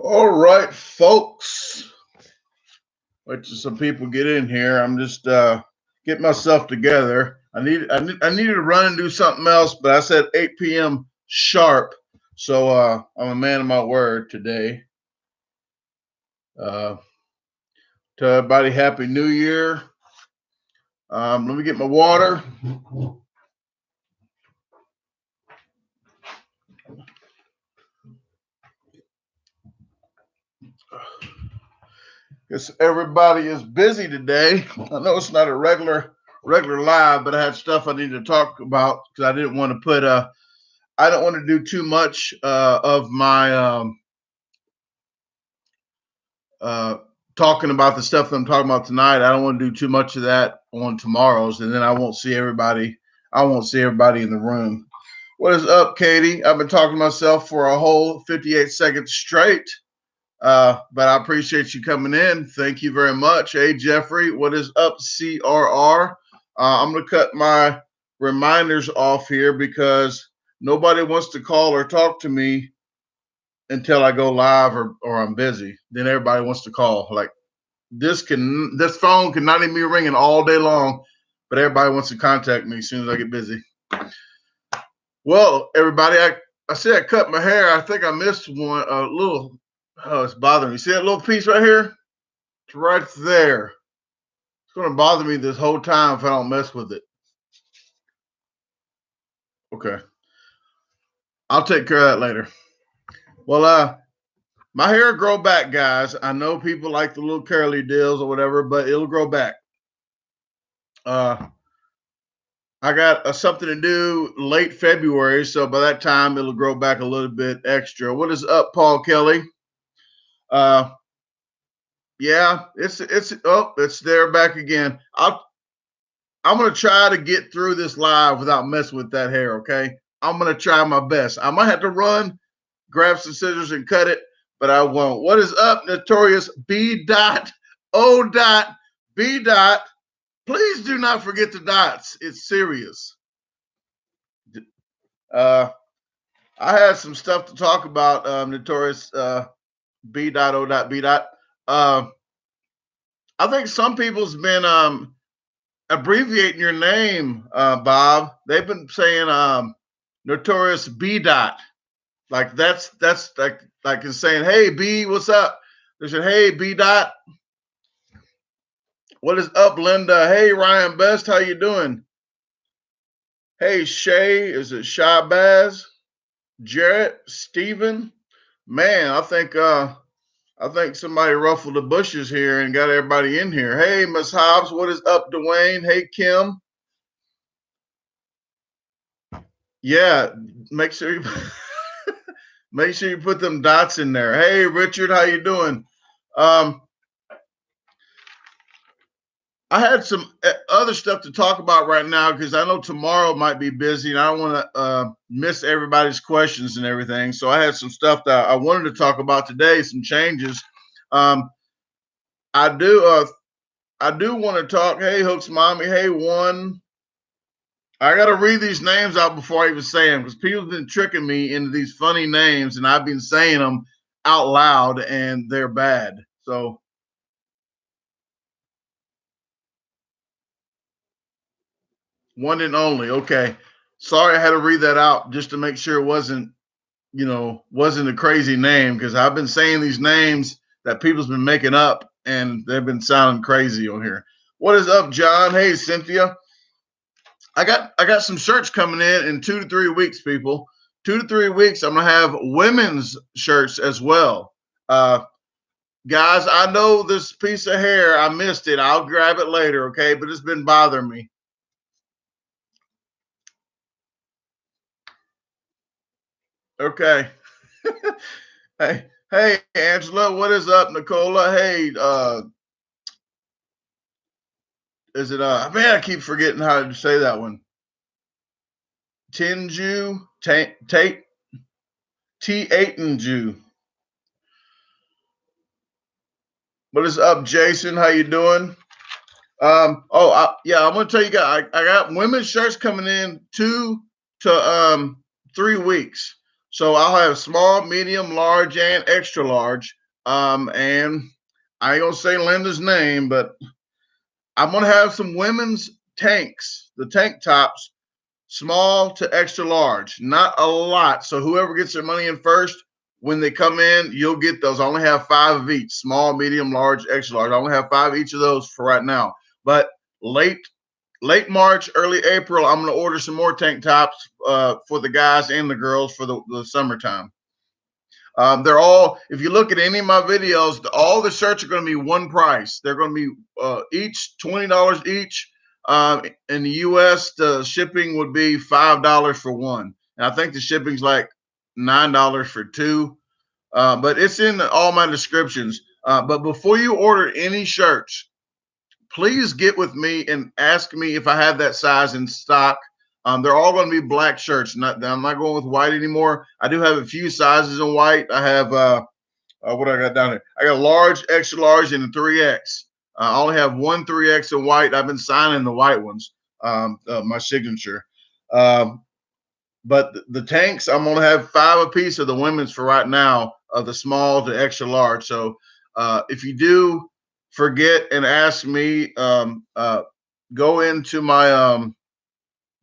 All right, folks. Wait till some people get in here. I'm just getting myself together. I needed to run and do something else, but I said 8 p.m. sharp. So I'm a man of my word today. To everybody, Happy New Year. Let me get my water. Guess everybody is busy today. I know it's not a regular live, but I had stuff I needed to talk about because I didn't want to put I don't want to do too much of my talking about the stuff that I'm talking about tonight. I don't want to do too much of that on tomorrow's, and then I won't see everybody. I won't see everybody in the room. What is up, Katie? I've been talking to myself for a whole 58 seconds straight. But I appreciate you coming in. Thank you very much. Hey, Jeffrey, what is up, CRR? I'm going to cut my reminders off here because nobody wants to call or talk to me until I go live or I'm busy. Then everybody wants to call. Like this phone can not even be ringing all day long, but everybody wants to contact me as soon as I get busy. Well, everybody, I said I cut my hair. I think I missed one, a little. Oh, it's bothering me. See that little piece right here? It's right there. It's going to bother me this whole time if I don't mess with it. Okay. I'll take care of that later. Well, my hair will grow back, guys. I know people like the little curly deals or whatever, but it'll grow back. I got something to do late February, so by that time it'll grow back a little bit extra. What is up, Paul Kelly? Yeah, it's there back again. I'm gonna try to get through this live without messing with that hair. Okay, I'm gonna try my best. I might have to run, grab some scissors and cut it, but I won't. What is up, Notorious B. O. B. Please do not forget the dots. It's serious. I had some stuff to talk about. Notorious B. O. B. I think some people's been abbreviating your name, Bob. They've been saying Notorious B. Like that's like it's saying, hey B, what's up? They said, hey B. What is up, Linda? Hey Ryan Best, how you doing? Hey Shay, is it Shabazz? Jarrett, Steven? Man, I think somebody ruffled the bushes here and got everybody in here. Hey, Miss Hobbs, what is up, Dwayne? Hey, Kim. Yeah, make sure you put them dots in there. Hey, Richard, how you doing? I had some other stuff to talk about right now because I know tomorrow might be busy and I don't want to miss everybody's questions and everything. So I had some stuff that I wanted to talk about today, some changes. I do want to talk. Hey, Hooks Mommy. Hey, One. I got to read these names out before I even say them because people have been tricking me into these funny names and I've been saying them out loud and they're bad. So one and only. Okay. Sorry, I had to read that out just to make sure it wasn't a crazy name because I've been saying these names that people's been making up and they've been sounding crazy on here. What is up, John? Hey, Cynthia. I got some shirts coming in 2 to 3 weeks, people. 2 to 3 weeks, I'm gonna have women's shirts as well. Guys, I know this piece of hair, I missed it. I'll grab it later, okay? But it's been bothering me. Okay. Hey, Angela, what is up, Nicola? Hey, is it man, I keep forgetting how to say that one. Tinju, Tate, T8 What is up, Jason? How you doing? I'm gonna tell you guys, I got women's shirts coming in 2 to 3 weeks. So I'll have small, medium, large, and extra large. And I ain't gonna say Linda's name, but I'm gonna have some women's tanks, the tank tops, small to extra large, not a lot. So whoever gets their money in first, when they come in, you'll get those. I only have 5 of each: small, medium, large, extra large. I only have 5 each of those for right now. But late March, early April, I'm going to order some more tank tops for the guys and the girls for the summertime. They're all, if you look at any of my videos, all the shirts are going to be one price. They're going to be each $20 each. In the US, the shipping would be $5 for one. And I think the shipping's like $9 for two. But it's in all my descriptions. But before you order any shirts, please get with me and ask me if I have that size in stock. They're all going to be black shirts. I'm not going with white anymore. I do have a few sizes in white. I have what I got down here. I got a large, extra large, and a 3X. I only have one 3X in white. I've been signing the white ones, my signature. But the tanks, I'm going to have 5 apiece of the women's for right now, of the small to extra large. So if you do forget and ask me, go into my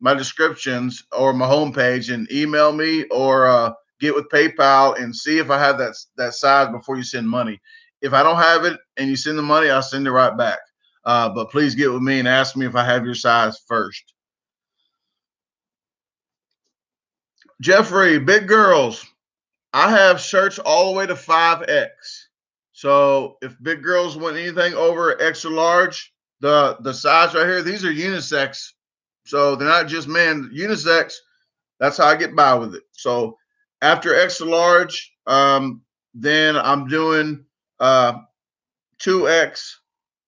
my descriptions or my homepage and email me, or get with PayPal and see if I have that size before you send money. If I don't have it and you send the money, I'll send it right back. But please get with me and ask me if I have your size first. Jeffrey, big girls, I have shirts all the way to 5X. So if big girls want anything over extra large, the size right here, these are unisex. So they're not just men, unisex. That's how I get by with it. So after extra large, then I'm doing 2X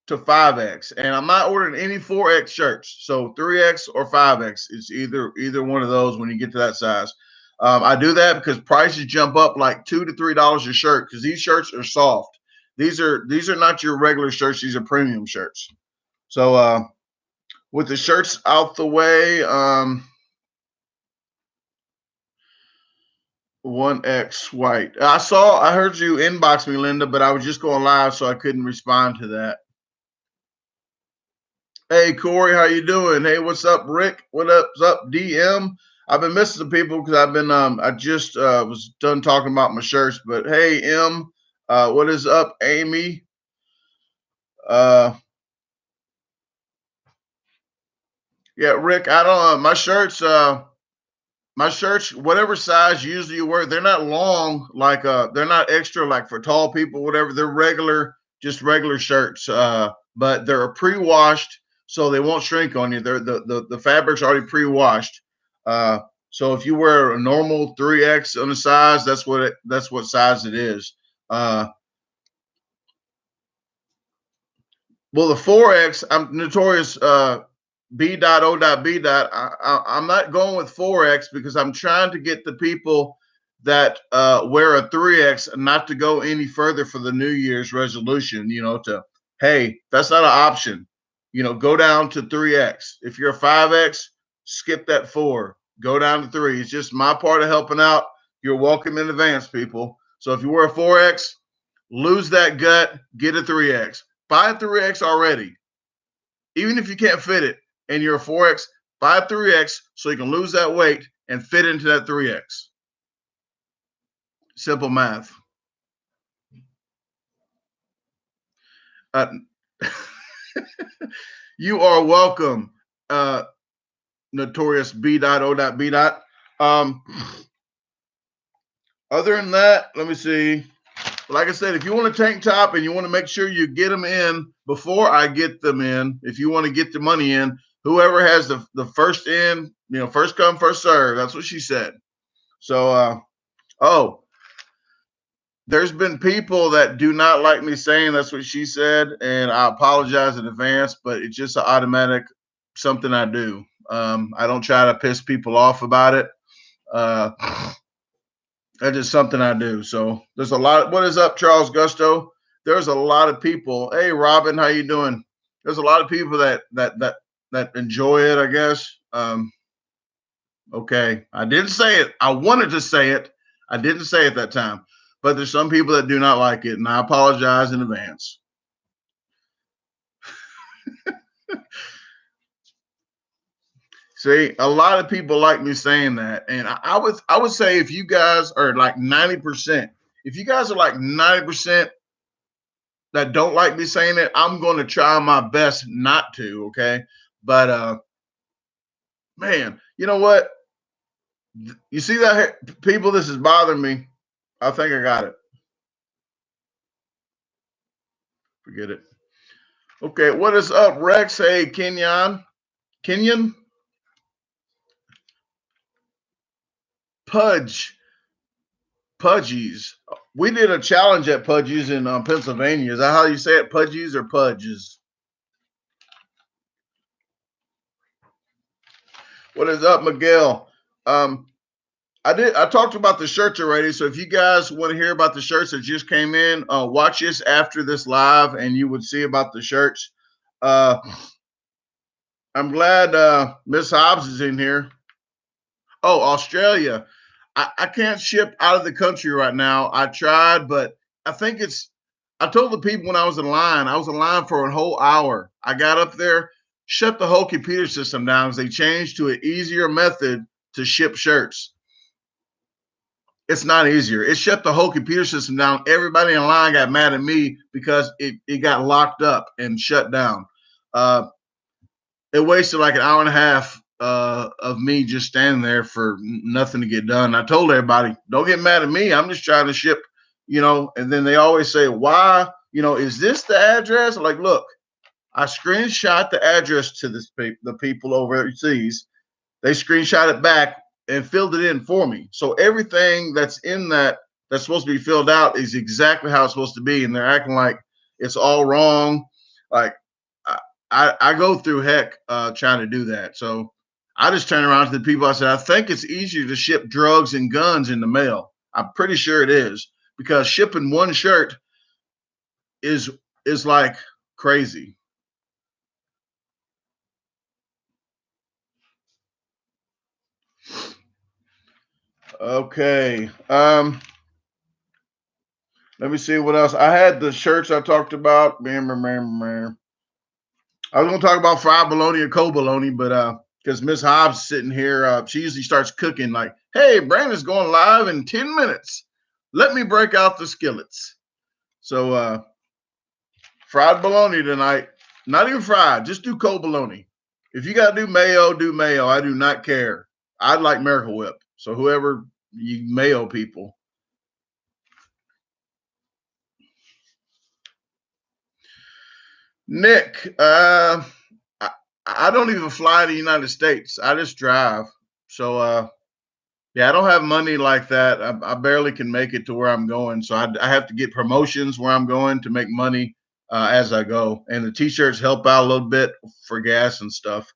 to 5X, and I'm not ordering any 4X shirts. So 3X or 5X, it's either one of those when you get to that size. I do that because prices jump up like $2 to $3 a shirt, because these shirts are soft. These are not your regular shirts. These are premium shirts. So with the shirts out the way, 1X white. I heard you inbox me, Linda, but I was just going live, so I couldn't respond to that. Hey, Corey, how you doing? Hey, what's up, Rick? What's up, DM? I've been missing some people because I've been I just was done talking about my shirts, but hey, M, what is up, Amy? Yeah, Rick, I don't my shirts, whatever size usually you wear, they're not long, like they're not extra like for tall people, whatever. They're regular, just regular shirts. But they're pre-washed, so they won't shrink on you. They're the fabric's already pre-washed. So if you wear a normal 3X on the size, that's what size it is. Well, the 4X, I'm notorious B.O.B. I'm not going with 4X because I'm trying to get the people that wear a 3X not to go any further for the New Year's resolution, hey, that's not an option. Go down to 3X. If you're a 5X, skip that 4. Go down to 3. It's just my part of helping out. You're welcome in advance, people. So if you wear a 4X, lose that gut, get a 3X. Buy a 3X already. Even if you can't fit it and you're a 4X, buy a 3X so you can lose that weight and fit into that 3X. Simple math. You are welcome, notorious B.O.B. Other than that, let me see. Like I said, if you want a tank top and you want to make sure you get them in before I get them in, if you want to get the money in, whoever has the first in, first come, first serve. That's what she said. So, there's been people that do not like me saying that's what she said, and I apologize in advance, but it's just an automatic something I do. I don't try to piss people off about it. That's just something I do. So there's a lot. What is up, Charles Gusto? There's a lot of people. Hey, Robin, how you doing? There's a lot of people that enjoy it, I guess. Okay, I didn't say it. I wanted to say it, I didn't say at that time, but there's some people that do not like it, and I apologize in advance. See, a lot of people like me saying that, and I would say if you guys are like 90%, if you guys are like 90% that don't like me saying it, I'm going to try my best not to. Okay, but man, you know what? You see that, people? This is bothering me. I think I got it. Forget it. Okay, what is up, Rex? Hey, Kenyon, Pudgies. We did a challenge at Pudgies in Pennsylvania. Is that how you say it? Pudgies or Pudges? What is up, Miguel? I talked about the shirts already. So if you guys want to hear about the shirts that just came in, watch this after this live, and you would see about the shirts. I'm glad Miss Hobbs is in here. Oh, Australia. I can't ship out of the country right now. I tried, but I think I told the people when I was in line for a whole hour. I got up there, shut the whole computer system down because they changed to an easier method to ship shirts. It's not easier. It shut the whole computer system down. Everybody in line got mad at me because it got locked up and shut down. It wasted like an hour and a half of me just standing there for nothing to get done. I told everybody, don't get mad at me. I'm just trying to ship, and then they always say, why, is this the address? Like, look, I screenshot the address to the people overseas. They screenshot it back and filled it in for me. So everything that's in that's supposed to be filled out is exactly how it's supposed to be. And they're acting like it's all wrong. Like, I go through heck trying to do that. So I just turn around to the people. I said, I think it's easier to ship drugs and guns in the mail. I'm pretty sure it is, because shipping one shirt is like crazy. Okay. Let me see what else. I had the shirts I talked about. I was going to talk about fried bologna or cold bologna, but because Miss Hobbs is sitting here, she usually starts cooking like, hey, Brandon's going live in 10 minutes. Let me break out the skillets. So fried bologna tonight. Not even fried, just do cold bologna. If you got to do mayo, do mayo. I do not care. I'd like Miracle Whip. So whoever you mayo people. Nick, I don't even fly to the United States. I just drive. So yeah, I don't have money like that. I barely can make it to where I'm going. So I have to get promotions where I'm going to make money as I go. And the t-shirts help out a little bit for gas and stuff.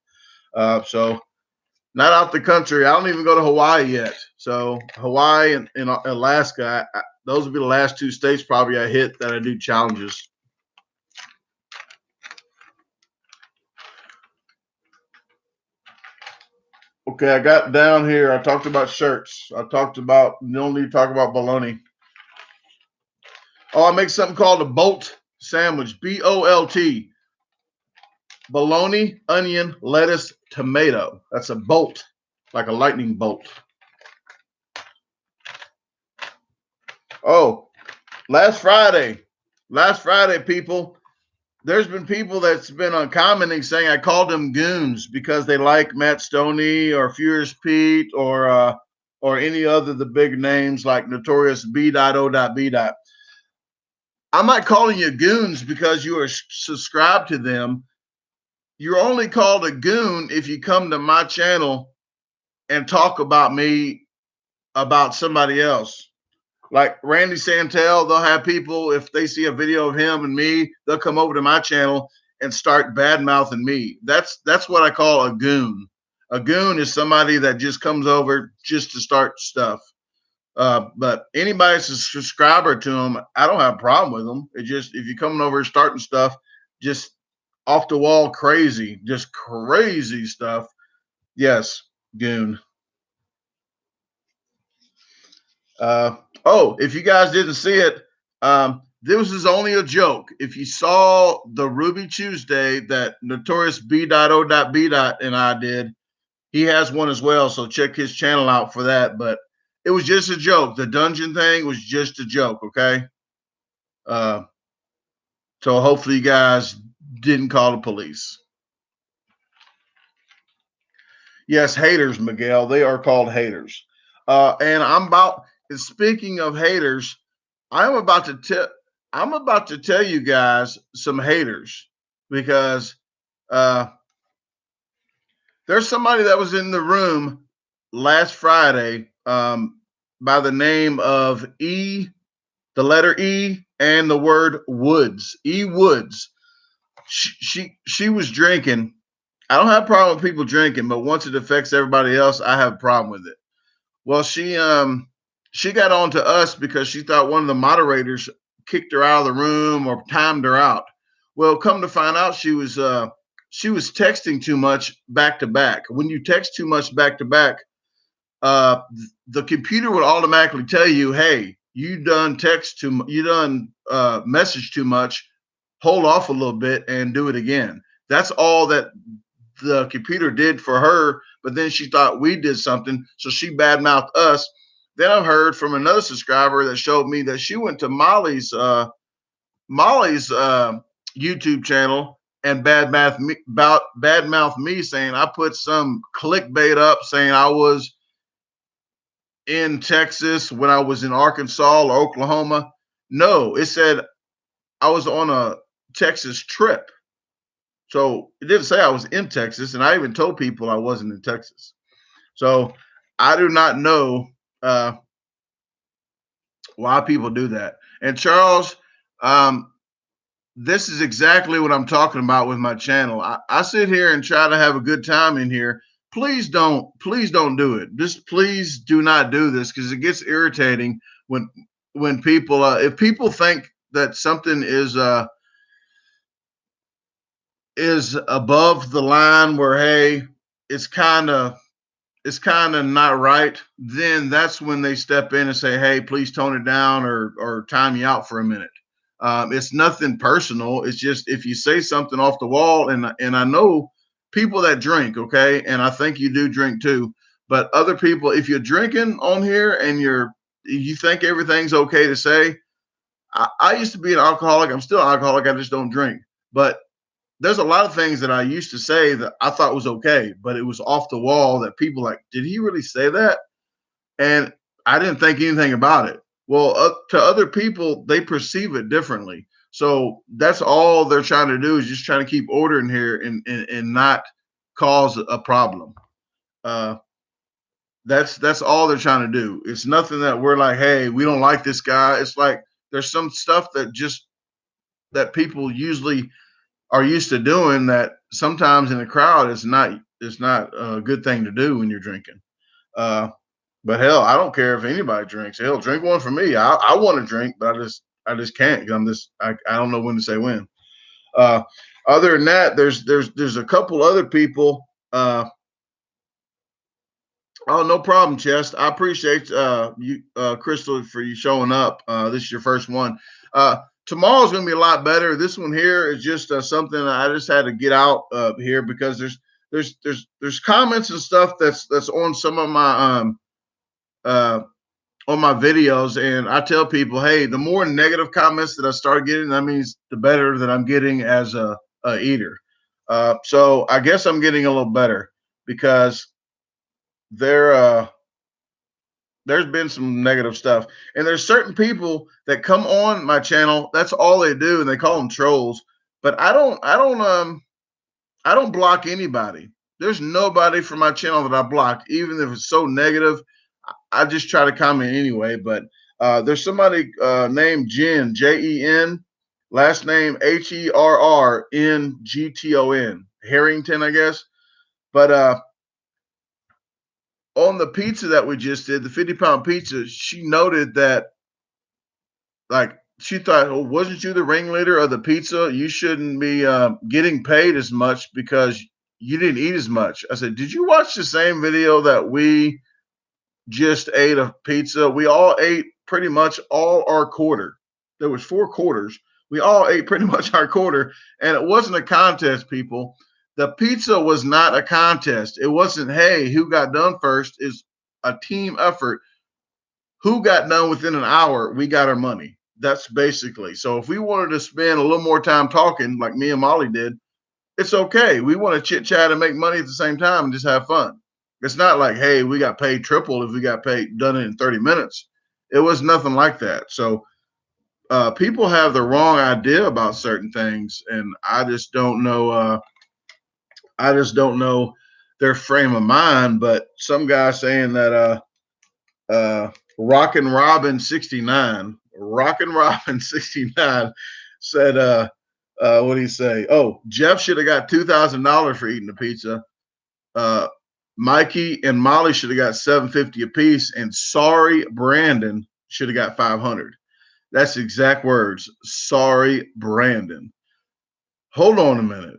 So not out the country. I don't even go to Hawaii yet. So Hawaii and Alaska, those would be the last two states probably I hit that I do challenges. Okay, I got down here. I talked about shirts. I talked about, no need to talk about bologna. Oh, I make something called a bolt sandwich. B-O-L-T. Bologna, onion, lettuce, tomato. That's a bolt, like a lightning bolt. Oh, last Friday, people, there's been people that's been commenting saying I called them goons because they like Matt Stoney or Furious Pete or any other the big names like Notorious B.O.B. I'm not calling you goons because you are subscribed to them. You're only called a goon if you come to my channel and talk about me about somebody else. Like Randy Santel, they'll have people, if they see a video of him and me, they'll come over to my channel and start bad mouthing me. That's what I call a goon. A goon is somebody that just comes over just to start stuff. But anybody that's a subscriber to them, I don't have a problem with them. It just, if you're coming over and starting stuff, just off the wall crazy, just crazy stuff. Yes, goon. Oh, if you guys didn't see it, this is only a joke. If you saw the Ruby Tuesday that Notorious B.O.B. and I did, he has one as well. So check his channel out for that. But it was just a joke. The dungeon thing was just a joke. Okay. Uh, so hopefully you guys didn't call the police. Yes, haters, Miguel. They are called haters. And speaking of haters, I'm about to tell you guys some haters because uh, there's somebody that was in the room last Friday by the name of the letter E and the word Woods. E Woods. She was drinking. I don't have a problem with people drinking, but once it affects everybody else, I have a problem with it. Well, she got on to us because she thought one of the moderators kicked her out of the room or timed her out. Well, come to find out, she was texting too much back to back. When you text too much back to back, the computer would automatically tell you, "Hey, you done message too much. Hold off a little bit and do it again." That's all that the computer did for her, but then she thought we did something, so she badmouthed us. Then I heard from another subscriber that showed me that she went to Molly's YouTube channel and badmouth me, saying I put some clickbait up saying I was in Texas when I was in Arkansas or Oklahoma. No, it said I was on a Texas trip. So it didn't say I was in Texas, and I even told people I wasn't in Texas. So I do not know why people do that. And Charles, this is exactly what I'm talking about with my channel. I sit here and try to have a good time in here. Please don't do it. Just please do not do this because it gets irritating when people if people think that something is above the line where, hey, it's kind of not right, then that's when they step in and say, hey, please tone it down or time you out for a minute. It's nothing personal. It's just if you say something off the wall, and I know people that drink, okay, and I think you do drink too, but other people, if you're drinking on here and you think everything's okay to say, I used to be an alcoholic. I'm still an alcoholic. I just don't drink. But there's a lot of things that I used to say that I thought was okay, but it was off the wall that people like, did he really say that? And I didn't think anything about it. Well, to other people, they perceive it differently. So that's all they're trying to do is just trying to keep order in here and not cause a problem. That's all they're trying to do. It's nothing that we're like, hey, we don't like this guy. It's like there's some stuff that people usually are used to doing that sometimes in a crowd it's not a good thing to do when you're drinking. But hell, I don't care if anybody drinks. Hell, drink one for me. I want to drink, but I just can't. I don't know when to say when. Other than that, there's a couple other people. Oh, no problem, Chest. I appreciate you, Crystal, for you showing up. This is your first one. Tomorrow's going to be a lot better. This one here is just something I just had to get out here because there's comments and stuff that's on some of my on my videos, and I tell people, hey, the more negative comments that I start getting, that means the better that I'm getting as a eater. So I guess I'm getting a little better because there's been some negative stuff, and there's certain people that come on my channel. That's all they do, and they call them trolls. But I don't block anybody. There's nobody from my channel that I block, even if it's so negative. I just try to comment anyway. But there's somebody named Jen, Jen, last name Herrngton, Harrington, I guess. But on the pizza that we just did, the 50-pound pizza, she noted that, like, she thought, oh, wasn't you the ringleader of the pizza? You shouldn't be getting paid as much because you didn't eat as much. I said, did you watch the same video that we just ate a pizza. We all ate pretty much all our quarter. There was 4 quarters. We all ate pretty much our quarter, and it wasn't a contest, people. The pizza was not a contest. It wasn't, hey, who got done first? Is a team effort. Who got done within an hour, we got our money. That's basically. So if we wanted to spend a little more time talking, like me and Molly did, it's okay. We want to chit chat and make money at the same time and just have fun. It's not like, hey, we got paid triple if we got paid done it in 30 minutes. It was nothing like that. So people have the wrong idea about certain things, and I just don't know. I just don't know their frame of mind. But some guy saying that Rockin' Robin 69, Rockin' Robin 69 said, what did he say? Oh, Jeff should have got $2,000 for eating the pizza. Mikey and Molly should have got $750 apiece, and sorry, Brandon should have got 500. That's exact words. Sorry, Brandon. Hold on a minute.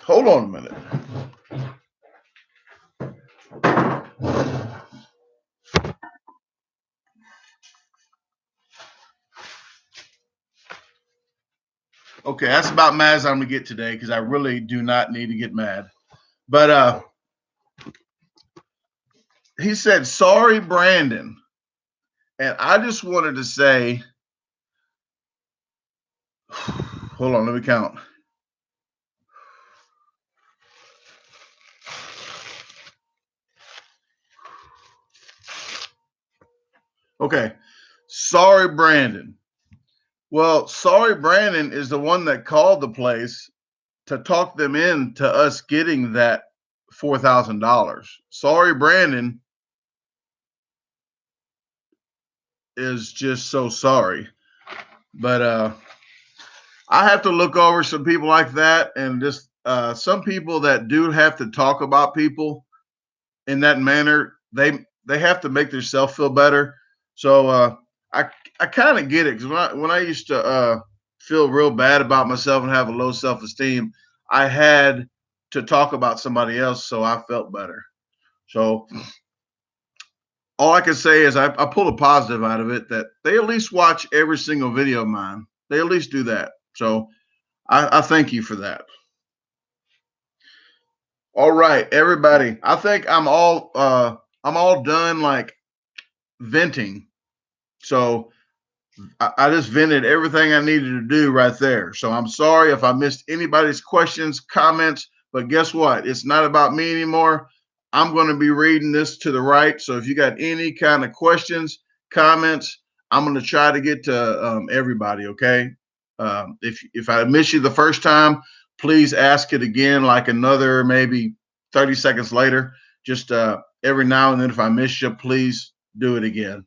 Hold on a minute. Okay, that's about mad as I'm gonna get today because I really do not need to get mad. But he said, sorry, Brandon. And I just wanted to say, hold on, let me count. Okay, sorry, Brandon. Well, sorry, Brandon is the one that called the place to talk them into us getting that $4,000. Sorry, Brandon is just so sorry. But I have to look over some people like that, and just some people that do have to talk about people in that manner. They have to make themselves feel better. So I kind of get it, because when I used to feel real bad about myself and have a low self-esteem, I had to talk about somebody else, so I felt better. So all I can say is I pull a positive out of it, that they at least watch every single video of mine. They at least do that. So I thank you for that. All right, everybody. I think I'm all done like venting. So I just vented everything I needed to do right there. So I'm sorry if I missed anybody's questions, comments, but guess what? It's not about me anymore. I'm going to be reading this to the right. So if you got any kind of questions, comments, I'm going to try to get to everybody. Okay. If I miss you the first time, please ask it again, like another maybe 30 seconds later. Just every now and then, if I miss you, please do it again.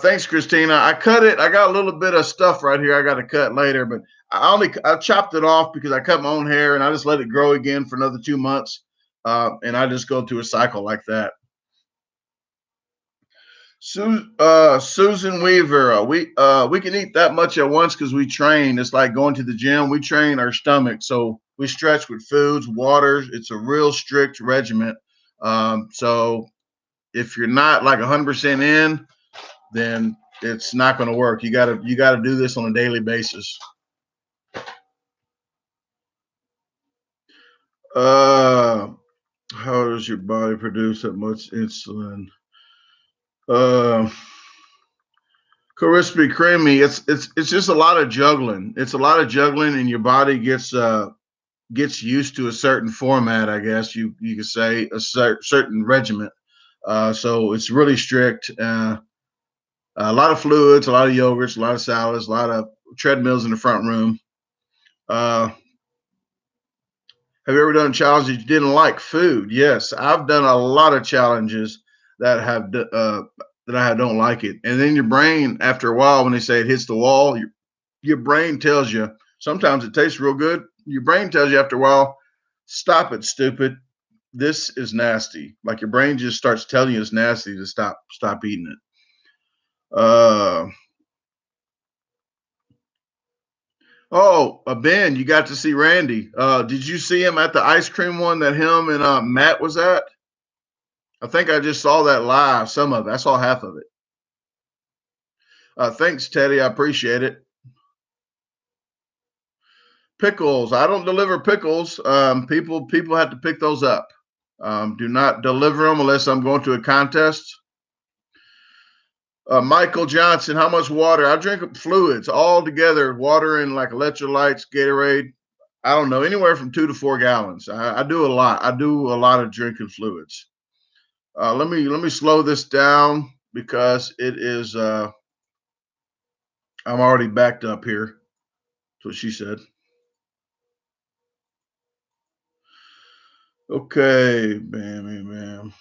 Thanks, Christina. I cut it. I got a little bit of stuff right here I got to cut later, but I chopped it off because I cut my own hair and I just let it grow again for another 2 months, and I just go through a cycle like that. Susan Weaver, we can eat that much at once because we train. It's like going to the gym. We train our stomach, so we stretch with foods, waters. It's a real strict regimen. So if you're not like 100% in, then it's not going to work. You gotta do this on a daily basis. How does your body produce that much insulin? Crispy creamy. It's just a lot of juggling. It's a lot of juggling, and your body gets used to a certain format. I guess you could say a certain regimen. So it's really strict. A lot of fluids, a lot of yogurts, a lot of salads, a lot of treadmills in the front room. Have you ever done challenges you didn't like? Food? Yes, I've done a lot of challenges that I don't like it. And then your brain, after a while, when they say it hits the wall, your brain tells you. Sometimes it tastes real good. Your brain tells you after a while, stop it, stupid. This is nasty. Like your brain just starts telling you it's nasty to stop eating it. Ben, you got to see Randy. Did you see him at the ice cream one that him and Matt was at? I think I just saw that live, some of it. I saw half of it. Thanks, Teddy. I appreciate it. Pickles. I don't deliver pickles. People have to pick those up. Do not deliver them unless I'm going to a contest. Michael Johnson, how much water? I drink fluids all together, water and like electrolytes, Gatorade. I don't know, anywhere from 2 to 4 gallons. I do a lot. I do a lot of drinking fluids. Let me slow this down because it is. I'm already backed up here. That's what she said. Okay, bam, bam, bam.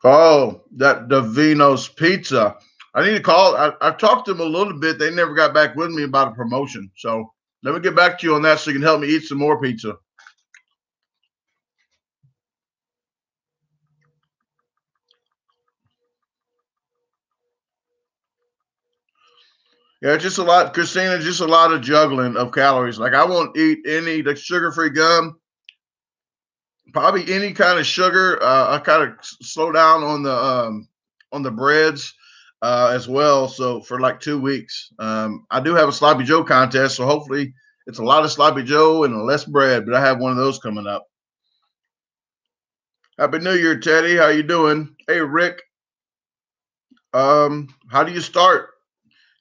Oh, that Davino's Pizza. I need to call. I talked to them a little bit. They never got back with me about a promotion. So let me get back to you on that so you can help me eat some more pizza. Yeah, just a lot, Christina. Just a lot of juggling of calories. Like I won't eat any the sugar-free gum. Probably any kind of sugar. I kind of slow down on the breads as well. So for like 2 weeks, I do have a sloppy Joe contest. So hopefully it's a lot of sloppy Joe and less bread. But I have one of those coming up. Happy New Year, Teddy. How you doing? Hey, Rick. How do you start?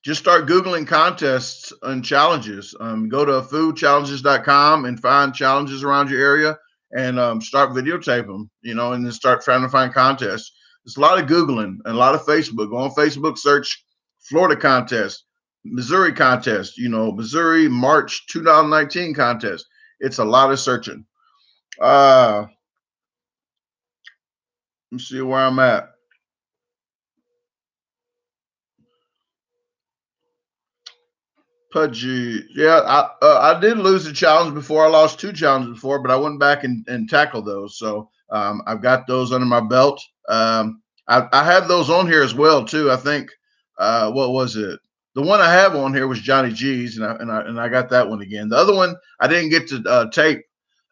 Just start Googling contests and challenges. Go to foodchallenges.com and find challenges around your area and start videotape them, and then start trying to find contests. There's a lot of Googling and a lot of Facebook. Go on Facebook, search Florida contest, Missouri contest, Missouri March 2019 contest. It's a lot of searching. Let me see where I'm at. Pudgy. Yeah, I did lose a challenge before. I lost 2 challenges before, but I went back and tackled those. So I've got those under my belt. I have those on here as well too. I think what was it? The one I have on here was Johnny G's, and I got that one again. The other one I didn't get to tape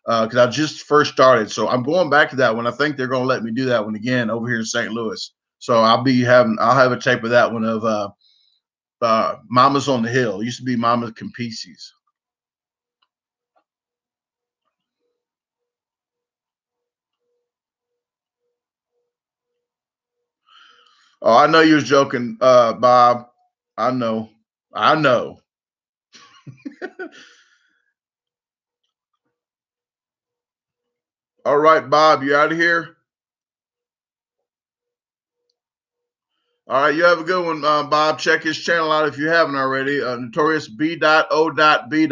because I just first started. So I'm going back to that one. I think they're going to let me do that one again over here in St. Louis. So I'll have a tape of that one of Mama's on the Hill. It used to be Mama's Campese's. Oh, I know you was joking, Bob. I know. I know. All right, Bob, you out of here? All right, you have a good one, Bob. Check his channel out if you haven't already. Notorious B.O.B.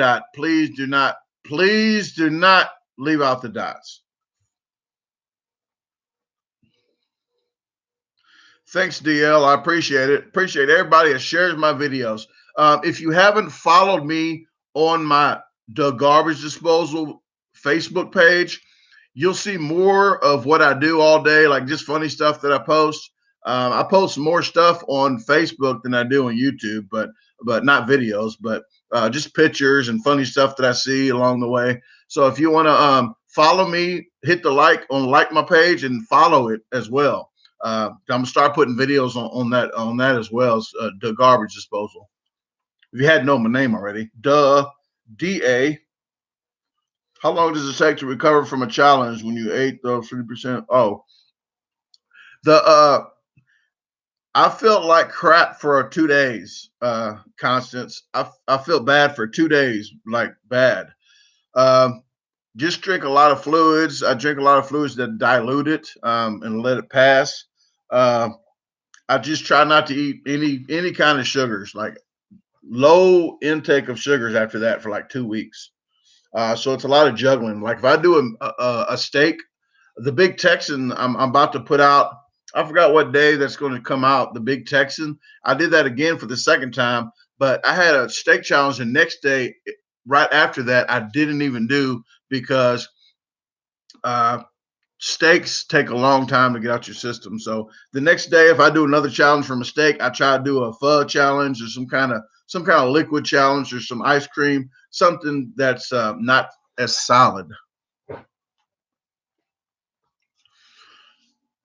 Please do not leave out the dots. Thanks, DL. I appreciate it. Appreciate everybody that shares my videos. If you haven't followed me on my DaGarbageDisposal Facebook page, you'll see more of what I do all day, like just funny stuff that I post. I post more stuff on Facebook than I do on YouTube, but not videos, but just pictures and funny stuff that I see along the way. So if you want to follow me, hit the like my page and follow it as well. I'm gonna start putting videos on that as well as the garbage disposal. If you hadn't known my name already, DA. How long does it take to recover from a challenge when you ate the 3%? Oh, the I felt like crap for 2 days. Constance, I felt bad for 2 days, like bad. Um, just drink a lot of fluids. I drink a lot of fluids that dilute it and let it pass. Uh, I just try not to eat any kind of sugars, like low intake of sugars after that for like 2 weeks. So it's a lot of juggling. Like if I do a steak, the Big Texan, I'm about to put out. I forgot what day that's going to come out. The Big Texan. I did that again for the second time, but I had a steak challenge the next day. Right after that, I didn't even do because steaks take a long time to get out your system. So the next day, if I do another challenge for a mistake, I try to do a pho challenge or some kind of some kind of liquid challenge or some ice cream, something that's not as solid.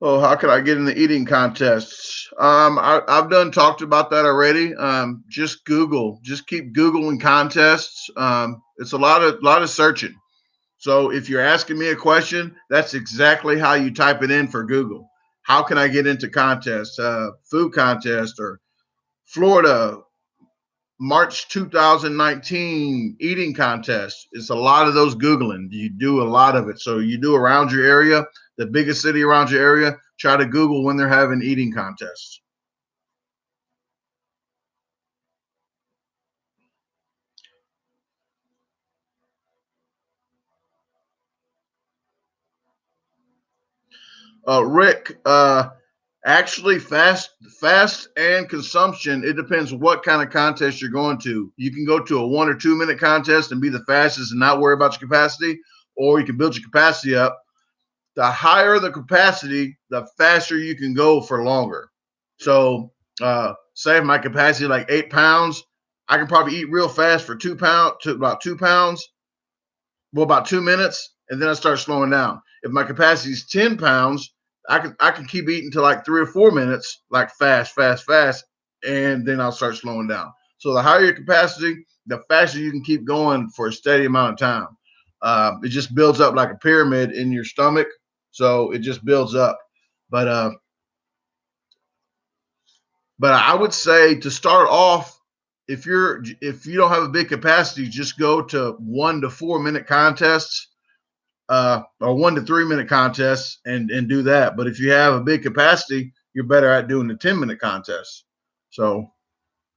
Oh, how can I get in the eating contests? I've done talked about that already. Just Google, just keep Googling contests. It's a lot of searching. So if you're asking me a question, that's exactly how you type it in for Google. How can I get into contests, food contest, or Florida March 2019 eating contest? It's a lot of those Googling. You do a lot of it. So you do around your area, the biggest city around your area, try to Google when they're having eating contests. Rick, actually fast and consumption, it depends what kind of contest you're going to. You can go to a 1 or 2 minute contest and be the fastest and not worry about your capacity, or you can build your capacity up. The higher the capacity, the faster you can go for longer. So say if my capacity is like 8 pounds, I can probably eat real fast for 2 pounds to about 2 pounds, well, about 2 minutes, and then I start slowing down. If my capacity is 10 pounds, I can keep eating to like 3 or 4 minutes, like fast, and then I'll start slowing down. So the higher your capacity, the faster you can keep going for a steady amount of time. It just builds up like a pyramid in your stomach, so it just builds up. But but I would say to start off, if you don't have a big capacity, just go to 1 to 4 minute contests, or 1 to 3 minute contests, and do that. But if you have a big capacity, you're better at doing the 10 minute contests. So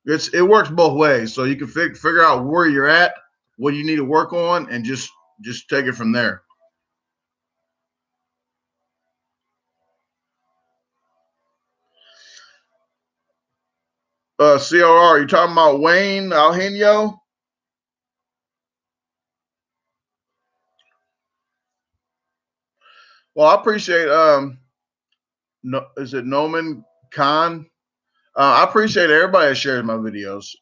it works both ways. So you can figure out where you're at, what you need to work on, and just take it from there. CRR, you talking about Wayne Algenio? Well, I appreciate no, is it Noman Khan? I appreciate everybody that shares my videos.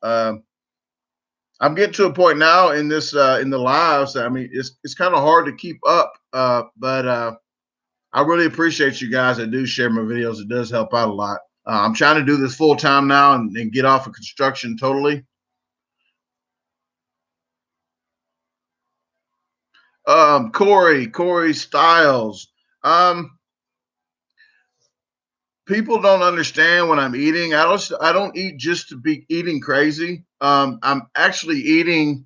I'm getting to a point now in this in the lives that, I mean, it's kind of hard to keep up, but I really appreciate you guys that do share my videos. It does help out a lot. I'm trying to do this full time now and get off of construction totally. Corey Styles. Um, People don't understand when I'm eating. I don't eat just to be eating crazy. I'm actually eating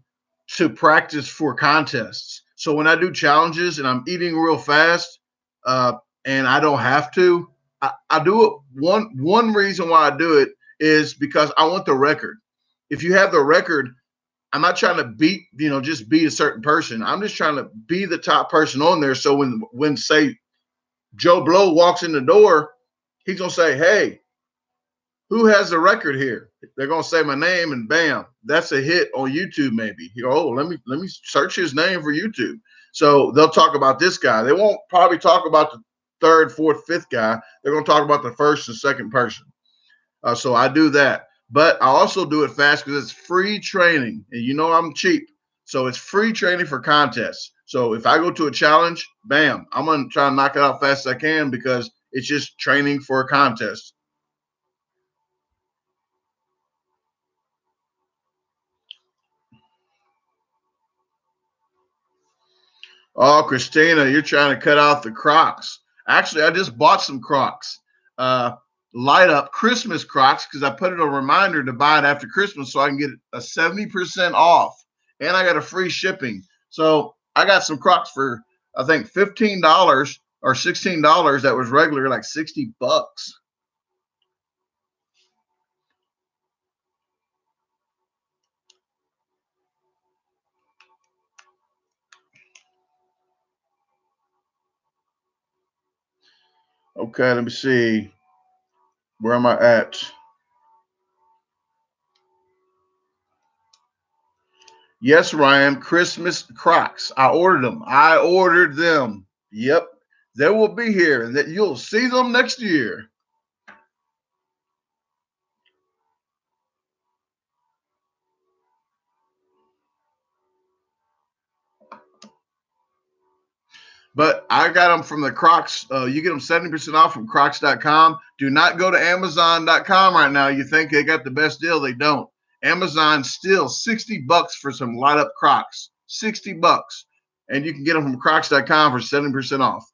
to practice for contests. So when I do challenges and I'm eating real fast, uh, and I don't have to, I do it. One reason why I do it is because I want the record. If you have the record, I'm not trying to beat, just beat a certain person. I'm just trying to be the top person on there. So when say Joe Blow walks in the door, he's gonna say, "Hey, who has the record here?" They're gonna say my name, and bam, that's a hit on YouTube. Maybe let me search his name for YouTube. So they'll talk about this guy. They won't probably talk about the third, fourth, fifth guy. They're gonna talk about the first and second person. So I do that, but I also do it fast because it's free training, and I'm cheap, so it's free training for contests. So if I go to a challenge, bam, I'm gonna try to knock it out fast as I can because it's just training for a contest. Oh, Christina, you're trying to cut out the Crocs. Actually, I just bought some Crocs. Uh, Light up Christmas Crocs because I put it a reminder to buy it after Christmas so I can get a 70% off. And I got a free shipping. So I got some Crocs for, I think, $15 or $16 that was regular like $60. Okay, let me see. Where am I at? Yes, Ryan, Christmas Crocs. I ordered them. Yep. They will be here and that you'll see them next year. But I got them from the Crocs. You get them 70% off from Crocs.com. Do not go to Amazon.com right now. You think they got the best deal? They don't. Amazon still $60 for some light up Crocs. $60. And you can get them from Crocs.com for 70% off.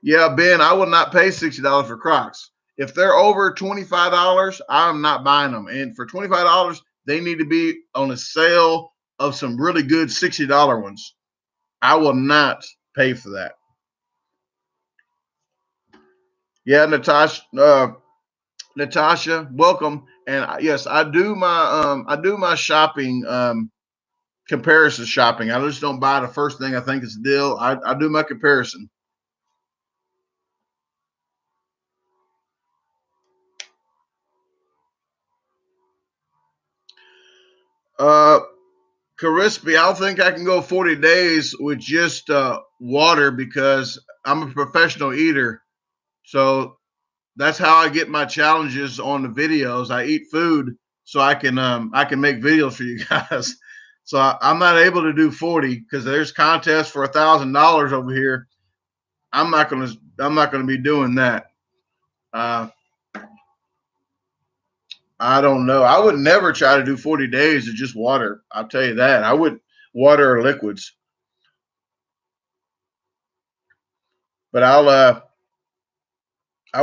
Yeah, Ben, I will not pay $60 for Crocs. If they're over $25, I'm not buying them. And for $25, they need to be on a sale of some really good $60 ones. I will not pay for that. Yeah, Natasha, welcome. And yes, I do my shopping, comparison shopping. I just don't buy the first thing I think is a deal. I do my comparison. Crispy, I don't think I can go 40 days with just water because I'm a professional eater. So that's how I get my challenges on the videos. I eat food so I can make videos for you guys. So I'm not able to do 40 because there's contests for $1,000 over here. I'm not gonna be doing that. I don't know. I would never try to do 40 days of just water. I'll tell you that. I would water or liquids. But I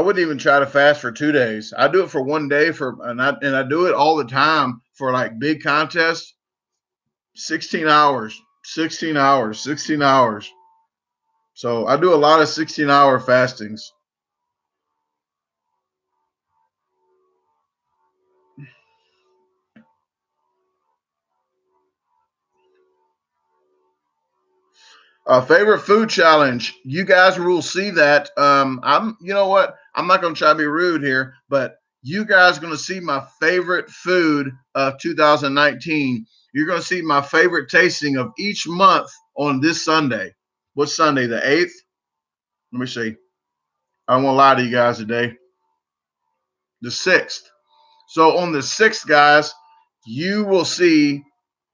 wouldn't even try to fast for 2 days. I do it for one day and I do it all the time for like big contests. 16 hours, 16 hours, 16 hours. So I do a lot of 16-hour fastings. Favorite food challenge. You guys will see that. You know what? I'm not going to try to be rude here, but you guys are going to see my favorite food of 2019. You're going to see my favorite tasting of each month on this Sunday. What Sunday? The 8th? Let me see. I don't want to lie to you guys today. The 6th. So on the 6th, guys, you will see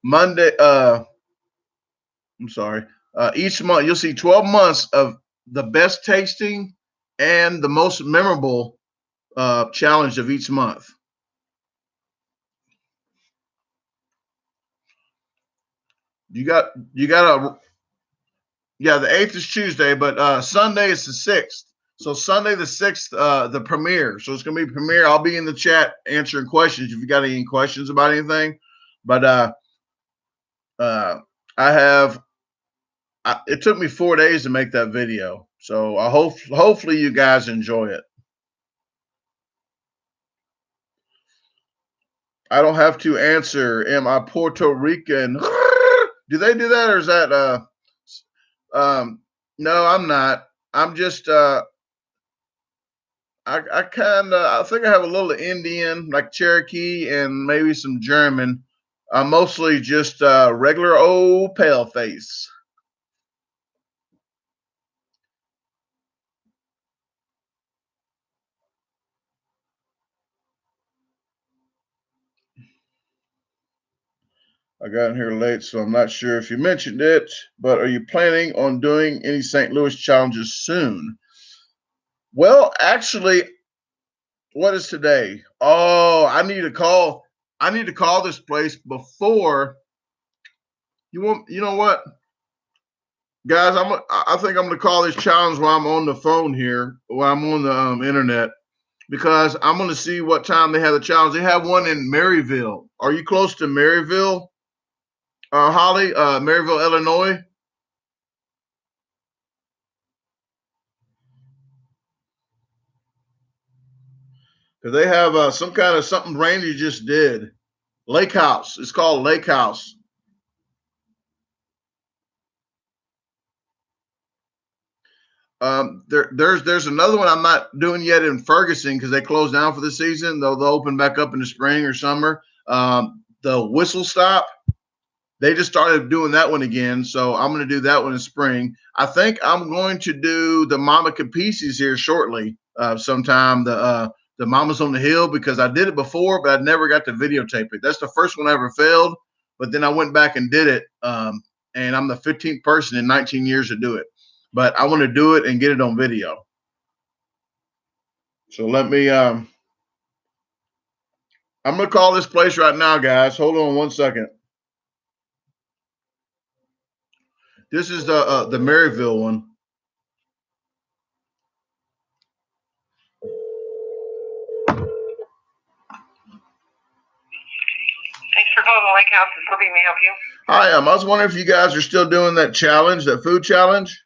Monday. I'm sorry. Each month, you'll see 12 months of the best tasting and the most memorable challenge of each month. You got a yeah. The 8th is Tuesday, but Sunday is the 6th. So Sunday the 6th, the premiere. So it's gonna be premiere. I'll be in the chat answering questions if you got any questions about anything. But I have. It took me 4 days to make that video, so I hopefully you guys enjoy it. I don't have to answer. Am I Puerto Rican? Do they do that, or is that no, I'm not. I'm just I think I have a little Indian, like Cherokee, and maybe some German. I'm mostly just regular old pale face. I got in here late, so I'm not sure if you mentioned it, but are you planning on doing any St. Louis challenges soon? Well, actually, what is today? Oh, I need to call. I need to call this place before you know what, guys? I think I'm gonna call this challenge while I'm on the phone here, while I'm on the internet, because I'm gonna see what time they have the challenge. They have one in Maryville. Are you close to Maryville, Holly? Maryville, Illinois. Because they have some kind of something Randy just did. Lake House. It's called Lake House. There's another one I'm not doing yet in Ferguson because they closed down for the season. They'll open back up in the spring or summer. The Whistle Stop. They just started doing that one again, so I'm going to do that one in spring. I think I'm going to do the Mama Capices here shortly, sometime. The Mamas on the Hill, because I did it before, but I never got to videotape it. That's the first one I ever failed, but then I went back and did it. and I'm the 15th person in 19 years to do it. But I want to do it and get it on video. So let me. I'm gonna call this place right now, guys. Hold on 1 second. This is the Maryville one. Thanks for calling the Lake House. This Libby. May I help you? Hi, I was wondering if you guys are still doing that challenge, that food challenge.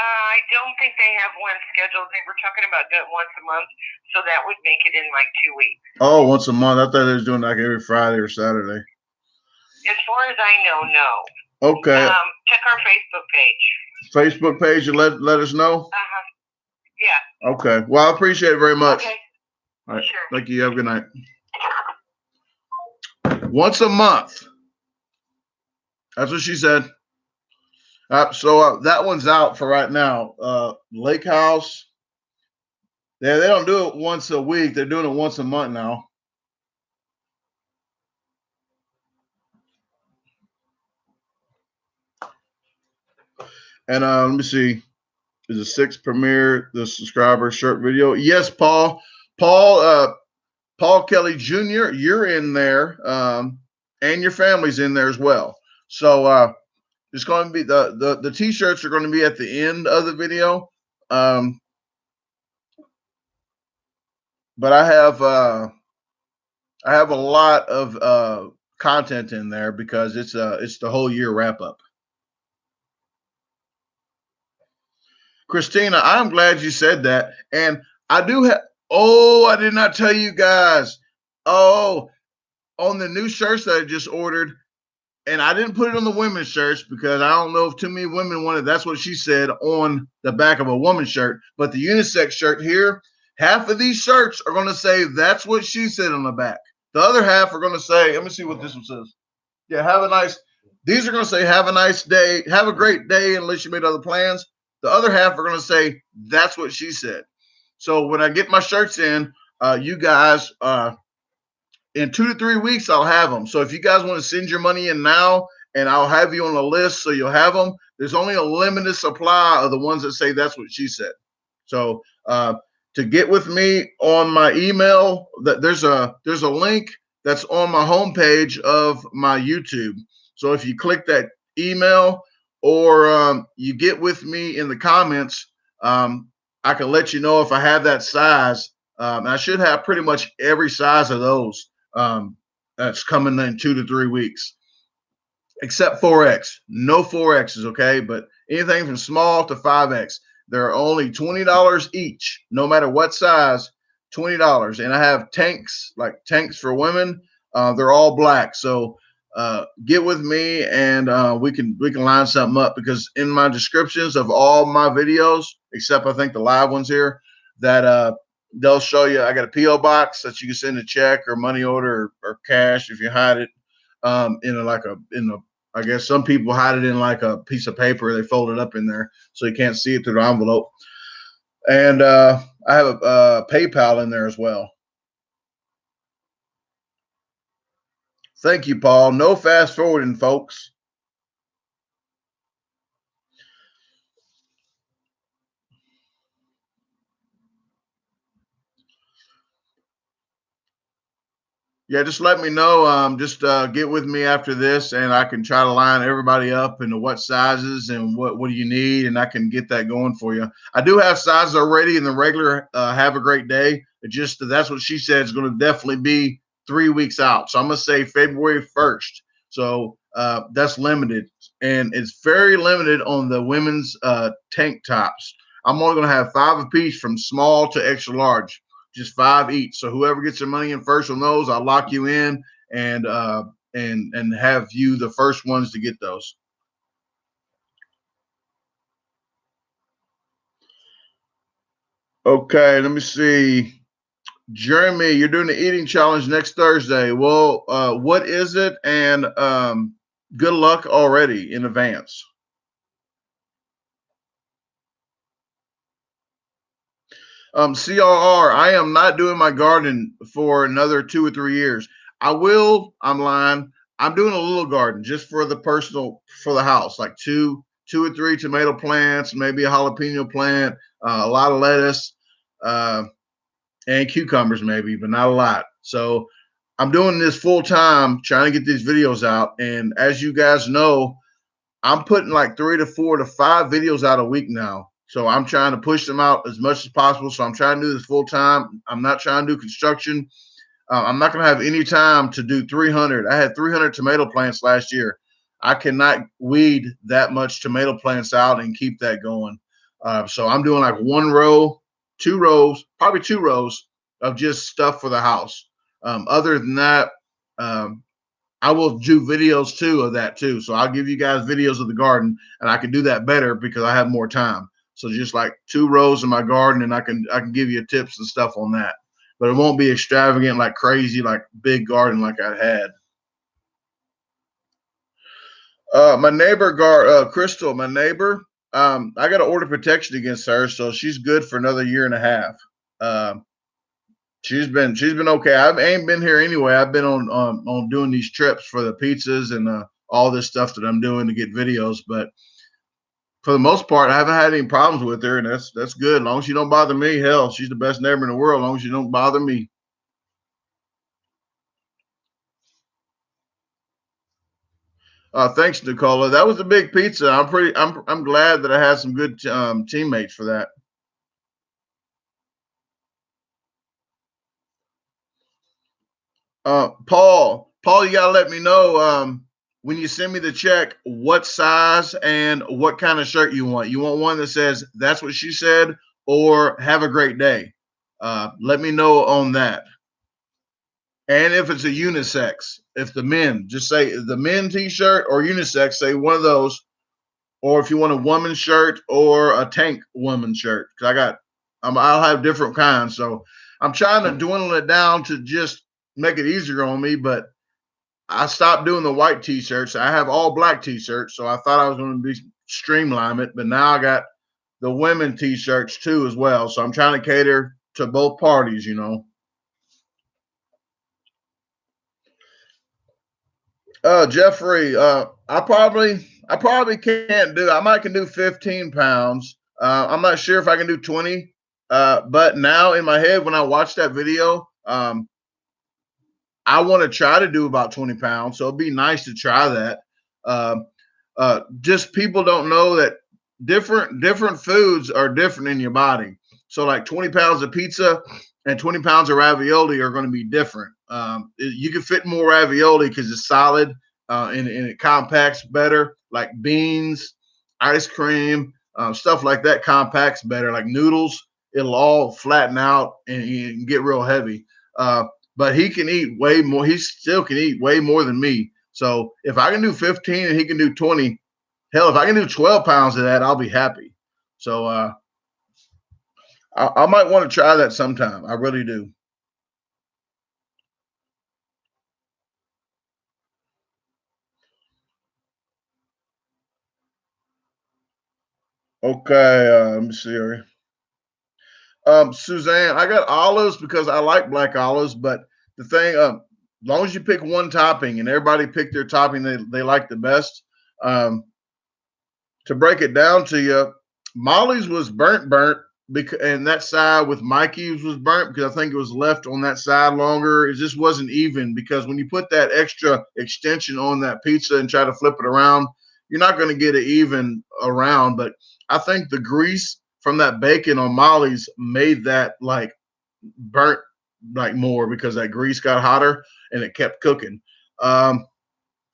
I don't think they have one scheduled. They were talking about doing it once a month, so that would make it in like 2 weeks. Oh, once a month. I thought they was doing like every Friday or Saturday. As far as I know, no. Okay. Check our Facebook page. Facebook page and let us know. Yeah. Okay. Well, I appreciate it very much. Okay. All right. Sure. Thank you. Have a good night. Once a month. That's what she said. So that one's out for right now. Lake House. Yeah, they don't do it once a week. They're doing it once a month now. And let me see. Is a 6 premiere the subscriber shirt video? Yes, Paul. Paul Kelly Jr., you're in there, and your family's in there as well. So it's going to be the t-shirts are going to be at the end of the video. But I have a lot of content in there because it's the whole year wrap up. Christina, I'm glad you said that. And I do have, I did not tell you guys. Oh, on the new shirts that I just ordered, and I didn't put it on the women's shirts because I don't know if too many women wanted, that's what she said on the back of a woman's shirt. But the unisex shirt here, half of these shirts are going to say that's what she said on the back. The other half are going to say, let me see what this one says. Yeah, these are going to say, have a nice day, have a great day, unless you made other plans. The other half are going to say, that's what she said. So when I get my shirts in, you guys, in 2 to 3 weeks, I'll have them. So if you guys want to send your money in now, and I'll have you on the list so you'll have them. There's only a limited supply of the ones that say that's what she said. So to get with me on my email, there's a link that's on my homepage of my YouTube. So if you click that email, or you get with me in the comments, I can let you know if I have that size. I should have pretty much every size of those that's coming in 2 to 3 weeks, except 4X. No 4Xs, okay? But anything from small to 5X. They're only $20 each, no matter what size, $20. And I have tanks, like tanks for women. They're all black. So get with me, and we can line something up, because in my descriptions of all my videos, except I think the live ones here, that they'll show you I got a PO box that you can send a check or money order or cash if you hide it I guess some people hide it in like a piece of paper. They fold it up in there so you can't see it through the envelope. And I have a PayPal in there as well. Thank you, Paul. No fast forwarding, folks. Yeah, just let me know. Just get with me after this, and I can try to line everybody up into what sizes and what do you need, and I can get that going for you. I do have sizes already in the regular Have a Great Day. That's what she said is going to definitely be 3 weeks out. So I'm going to say February 1st. So that's limited, and it's very limited on the women's tank tops. I'm only going to have 5 apiece from small to extra large. Just 5 each. So whoever gets their money in first on those, I'll lock you in and have you the first ones to get those. Okay, let me see. Jeremy, you're doing the eating challenge next Thursday. Well, what is it? And good luck already in advance. CRR, I am not doing my garden for another 2 or 3 years. I will. I'm lying. I'm doing a little garden just for the for the house, like two or three tomato plants, maybe a jalapeno plant, a lot of lettuce, and cucumbers maybe, but not a lot. So I'm doing this full time, trying to get these videos out. And as you guys know, I'm putting like 3 to 4 to 5 videos out a week now. So I'm trying to push them out as much as possible. So I'm trying to do this full time. I'm not trying to do construction. I'm not going to have any time to do 300. I had 300 tomato plants last year. I cannot weed that much tomato plants out and keep that going. So I'm doing like 1 row, 2 rows, probably 2 rows of just stuff for the house. Other than that, um, I will do videos too of that too. So I'll give you guys videos of the garden, and I can do that better because I have more time. So just like 2 rows in my garden, and I can give you tips and stuff on that. But it won't be extravagant like crazy, like big garden like I had. My neighbor, Crystal, my neighbor, I got to order protection against her, so she's good for another year and a half. Um, she's been okay. I ain't been here anyway. I've been on doing these trips for the pizzas and all this stuff that I'm doing to get videos. But for the most part, I haven't had any problems with her, and that's good. As long as she don't bother me, hell, she's the best neighbor in the world. As long as you don't bother me. Thanks, Nicola. That was a big pizza. I'm glad that I had some good teammates for that. Paul, you gotta let me know when you send me the check what size and what kind of shirt you want. You want one that says "That's what she said" or "Have a great day." Let me know on that. And if it's a unisex, if the men just say the men T-shirt or unisex, say one of those. Or if you want a woman shirt or a tank woman shirt, because I'll have different kinds. So I'm trying to dwindle it down to just make it easier on me. But I stopped doing the white T-shirts. I have all black T-shirts, so I thought I was going to be streamline it. But now I got the women T-shirts too as well. So I'm trying to cater to both parties. Jeffrey, I probably can't do. I might can do 15 pounds. I'm not sure if I can do 20. But now in my head, when I watch that video, I want to try to do about 20 pounds. So it'd be nice to try that. Um, just people don't know that different foods are different in your body. So like 20 pounds of pizza and 20 pounds of ravioli are going to be different. You can fit more ravioli because it's solid and it compacts better. Like beans, ice cream, stuff like that compacts better. Like noodles, it'll all flatten out and you can get real heavy. But he can eat way more. He still can eat way more than me. So if I can do 15 and he can do 20, hell, if I can do 12 pounds of that, I'll be happy. So I might want to try that sometime. I really do. Okay, let me see here. Suzanne, I got olives because I like black olives, but the thing, as long as you pick one topping and everybody pick their topping they like the best, um, to break it down to you, Molly's was burnt, because and that side with Mikey's was burnt because I think it was left on that side longer. It just wasn't even because when you put that extra extension on that pizza and try to flip it around, you're not going to get it even around. But I think the grease from that bacon on Molly's made that like burnt like more because that grease got hotter and it kept cooking. Um,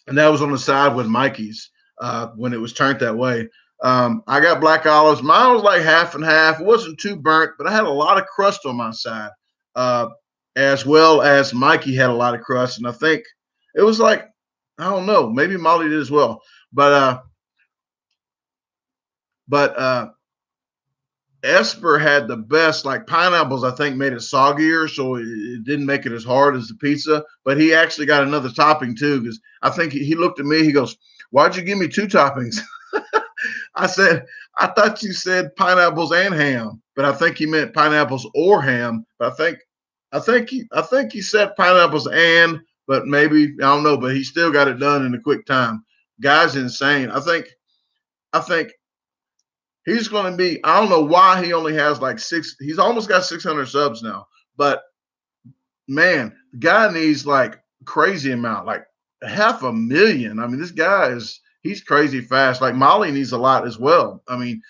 and that was on the side with Mikey's when it was turned that way. I got black olives. Mine was like half and half. It wasn't too burnt, but I had a lot of crust on my side, uh, as well as Mikey had a lot of crust. And I think it was like, I don't know, maybe Molly did as well. But Esper had the best, like pineapples, I think made it soggier, so it didn't make it as hard as the pizza. But he actually got another topping too, because I think he looked at me, he goes, "Why'd you give me two toppings?" I said, "I thought you said pineapples and ham, but I think he meant pineapples or ham. But I think he said pineapples and but maybe I don't know. But he still got it done in a quick time. Guy's insane. I think he's going to be. I don't know why he only has like six. He's almost got 600 subs now, but man, the guy needs like crazy amount, like 500,000. I mean, this guy he's crazy fast. Like Molly needs a lot as well. I mean,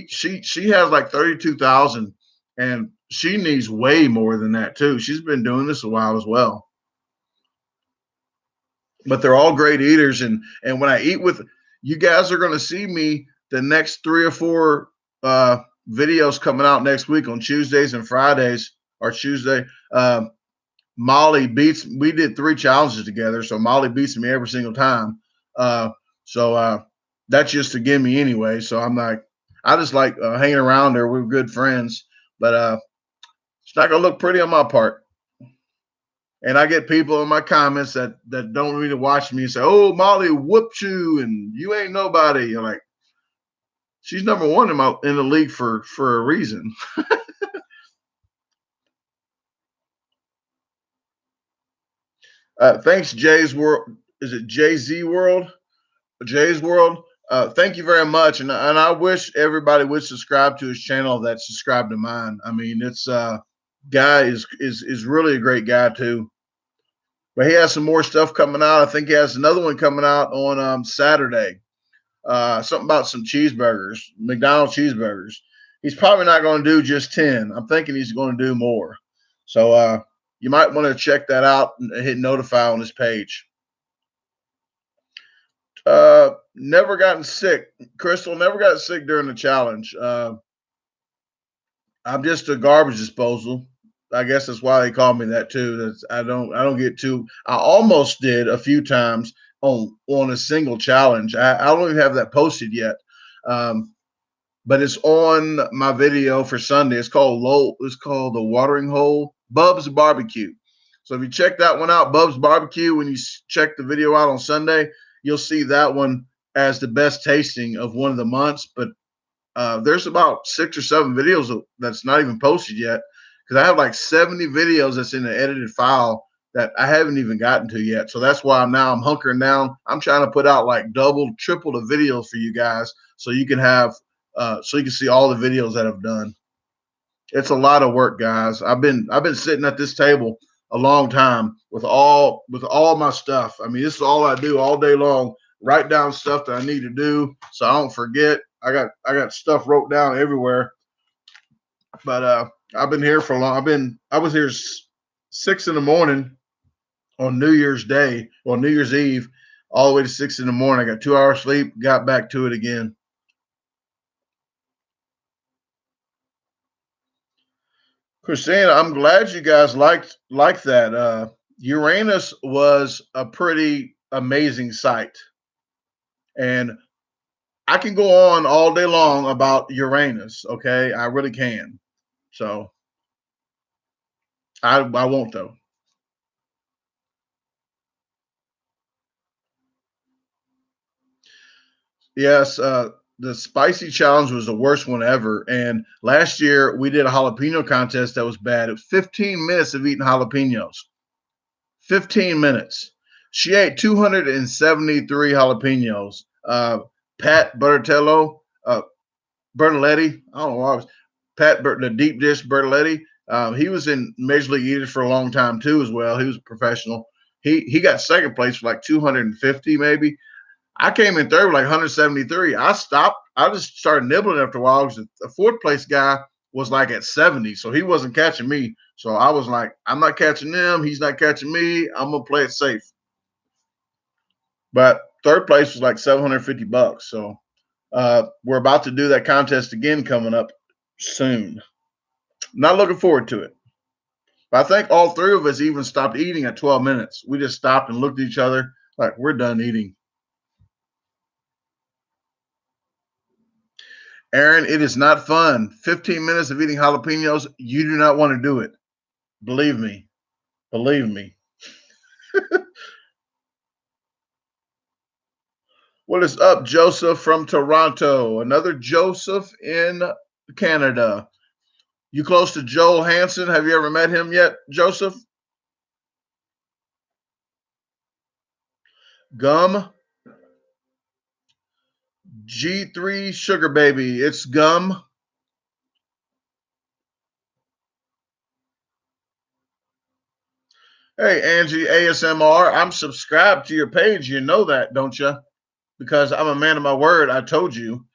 she has like 32,000, and she needs way more than that too. She's been doing this a while as well. But they're all great eaters, and when I eat with you guys, are going to see me the next 3 or 4 videos coming out next week on Tuesdays and Fridays, or Tuesday. Molly beats. We did 3 challenges together, so Molly beats me every single time. So that's just to give me anyway. So I'm like, I just like hanging around there. We're good friends, but it's not gonna look pretty on my part. And I get people in my comments that don't really watch me and say, "Oh, Molly whooped you, and you ain't nobody." You're like, she's number one in the league for a reason. Thanks, Jay's World. Is it JZ World? Jay's World. Thank you very much, and I wish everybody would subscribe to his channel that subscribed to mine. I mean, it's guy is really a great guy too. But he has some more stuff coming out. I think he has another one coming out on Saturday. Something about some cheeseburgers, McDonald's cheeseburgers. He's probably not going to do just 10. I'm thinking he's going to do more. So you might want to check that out and hit notify on his page. Never gotten sick. Crystal never got sick during the challenge. I'm just a garbage disposal. I guess that's why they call me that too. I don't get too. I almost did a few times on a single challenge. I don't even have that posted yet. But it's on my video for Sunday. It's called the Watering Hole Bub's Barbecue. So if you check that one out, Bub's Barbecue, when you check the video out on Sunday, you'll see that one as the best tasting of one of the months. But there's about 6 or 7 videos that's not even posted yet, because I have like 70 videos that's in the edited file that I haven't even gotten to yet. So that's why I'm hunkering down. I'm trying to put out like double, triple the videos for you guys, so you can have so you can see all the videos that I've done. It's a lot of work, guys. I've been sitting at this table a long time with all my stuff. I mean, this is all I do all day long. Write down stuff that I need to do so I don't forget. I got stuff wrote down everywhere. But I've been here for long. I was here 6 in the morning on New Year's Day or New Year's Eve, all the way to 6 in the morning. I got 2 hours sleep, got back to it again. Christina, I'm glad you guys liked that. Uranus was a pretty amazing sight, and I can go on all day long about Uranus. Okay, I really can. So I won't though. Yes, the spicy challenge was the worst one ever. And last year we did a jalapeno contest that was bad. It was 15 minutes of eating jalapenos. 15 minutes. She ate 273 jalapenos. Pat Bertello, Bertoletti, I don't know why I was the deep dish Bertoletti. He was in Major League Eaters for a long time too, as well. He was a professional. He got second place for like 250 maybe. I came in third with like 173. I stopped. I just started nibbling after a while because the fourth place guy was like at 70, so he wasn't catching me. So I was like, I'm not catching him. He's not catching me. I'm gonna play it safe. But third place was like $750. So we're about to do that contest again coming up soon. Not looking forward to it. But I think all 3 of us even stopped eating at 12 minutes. We just stopped and looked at each other like, we're done eating. Aaron, it is not fun. 15 minutes of eating jalapenos, you do not want to do it. Believe me. Believe me. What is up, Joseph from Toronto? Another Joseph in Canada. You close to Joel Hansen? Have you ever met him yet, Joseph? Gum G3 Sugar Baby. It's gum. Hey, Angie ASMR. I'm subscribed to your page. You know that, don't you? Because I'm a man of my word. I told you.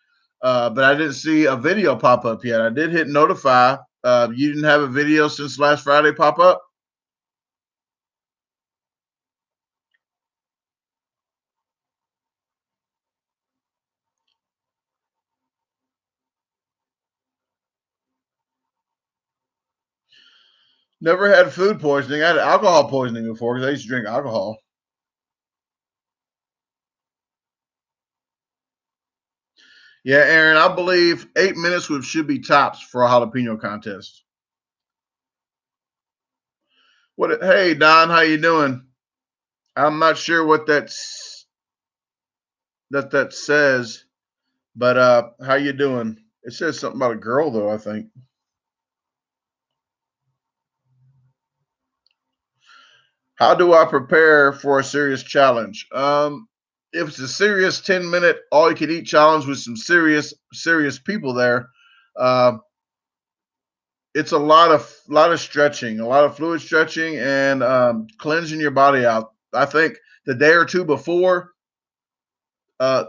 But I didn't see a video pop up yet. I did hit notify. You didn't have a video since last Friday pop up? Never had food poisoning. I had alcohol poisoning before because I used to drink alcohol. Yeah, Aaron, I believe 8 minutes should be tops for a jalapeno contest. What? Hey, Don, how you doing? I'm not sure what that says, but how you doing? It says something about a girl, though. I think. How do I prepare for a serious challenge? If it's a serious 10-minute all you can eat challenge with some serious people there, uh, it's a lot of stretching, a lot of fluid stretching, and cleansing your body out. I think the day or two before, uh,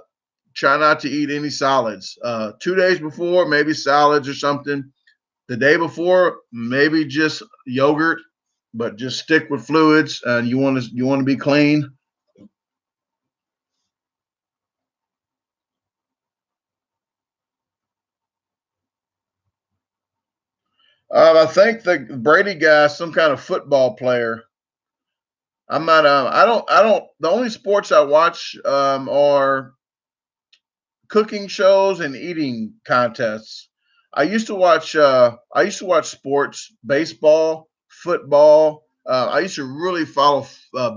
try not to eat any solids. 2 days before, maybe salads or something. The day before, maybe just yogurt, but just stick with fluids. And you want to be clean. I think the Brady guy is some kind of football player. I'm not. I don't. The only sports I watch are cooking shows and eating contests. I used to watch sports, baseball, football. I used to really follow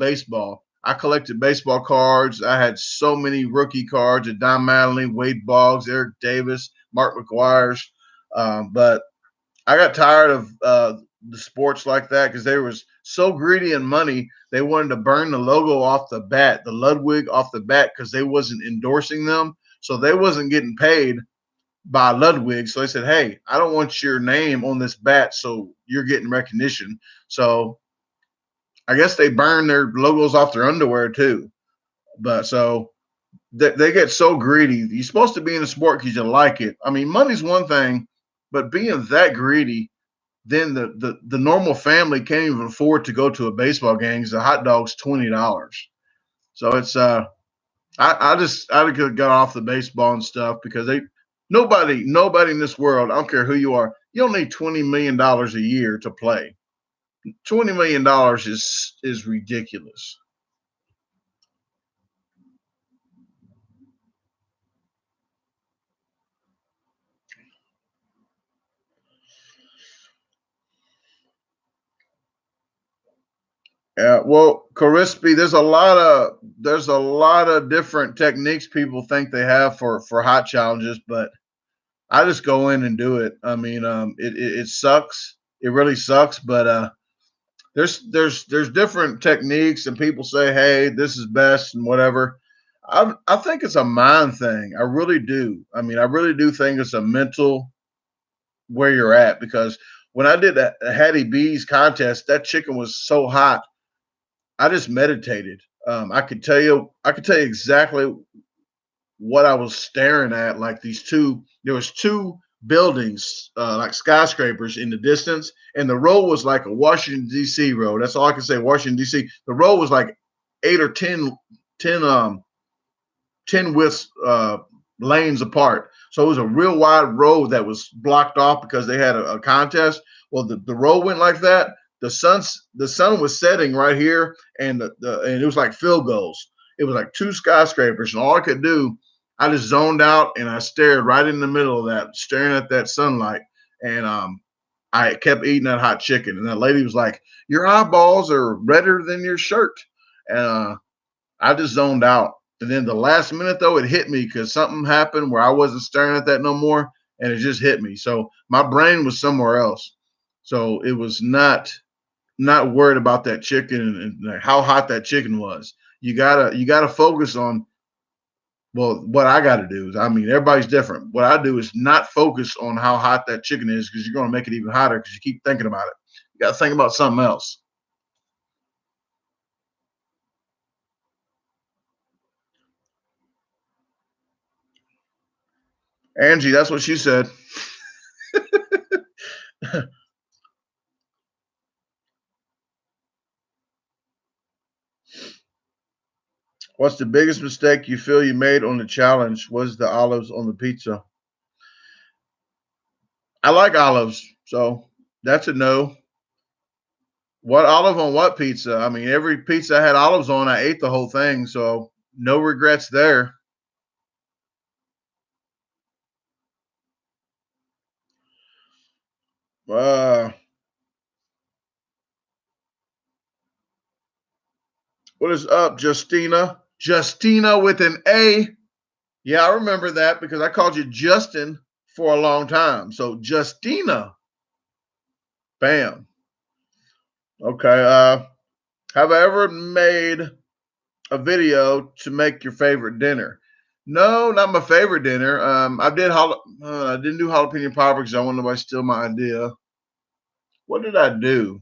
baseball. I collected baseball cards. I had so many rookie cards of Don Mattingly, Wade Boggs, Eric Davis, Mark McGuire's. But I got tired of the sports like that because they was so greedy in money. They wanted to burn the logo off the bat, the Ludwig off the bat, because they wasn't endorsing them, so they wasn't getting paid by Ludwig. So they said, "Hey, I don't want your name on this bat, so you're getting recognition." So I guess they burn their logos off their underwear too. But so they get so greedy. You're supposed to be in a sport because you like it. I mean, money's one thing, but being that greedy, then the normal family can't even afford to go to a baseball game because the hot dog's $20. So it's I could got off the baseball and stuff because nobody in this world, I don't care who you are, you don't need $20 million a year to play. $20 million is ridiculous. Yeah, well, Crispy, there's a lot of different techniques people think they have for hot challenges, but I just go in and do it. I mean, it sucks. It really sucks, but there's different techniques, and people say, "Hey, this is best," and whatever. I think it's a mind thing. I really do. I mean, I really do think it's a mental where you're at because when I did that Hattie B's contest, that chicken was so hot. I just meditated. I could tell you exactly what I was staring at, like there was two buildings, like skyscrapers in the distance, and the road was like a Washington D.C. road. That's all I can say. Washington D.C. The road was like 8 or 10 widths lanes apart. So it was a real wide road that was blocked off because they had a contest. Well, the road went like that. The sun was setting right here, and and it was like field goals. It was like two skyscrapers, and all I could do, I just zoned out and I stared right in the middle of that, staring at that sunlight, and I kept eating that hot chicken. And that lady was like, "Your eyeballs are redder than your shirt," and I just zoned out. And then the last minute though, it hit me because something happened where I wasn't staring at that no more, and it just hit me. So my brain was somewhere else. So it was not worried about that chicken and how hot that chicken was. You gotta focus on, well, what I got to do is, I mean, everybody's different. What I do is not focus on how hot that chicken is, because you're going to make it even hotter because you keep thinking about it. You got to think about something else. Angie, that's what she said. What's the biggest mistake you feel you made on the challenge? Was the olives on the pizza? I like olives, so that's a no. What olive on what pizza? I mean, every pizza I had olives on, I ate the whole thing, so no regrets there. Uh, what is up, Justina? Justina with an A. Yeah, I remember that because I called you Justin for a long time. So Justina. Bam. Okay. Have I ever made a video to make your favorite dinner? No, not my favorite dinner. I didn't do jalapeno popper because I wanted nobody to steal my idea. What did I do?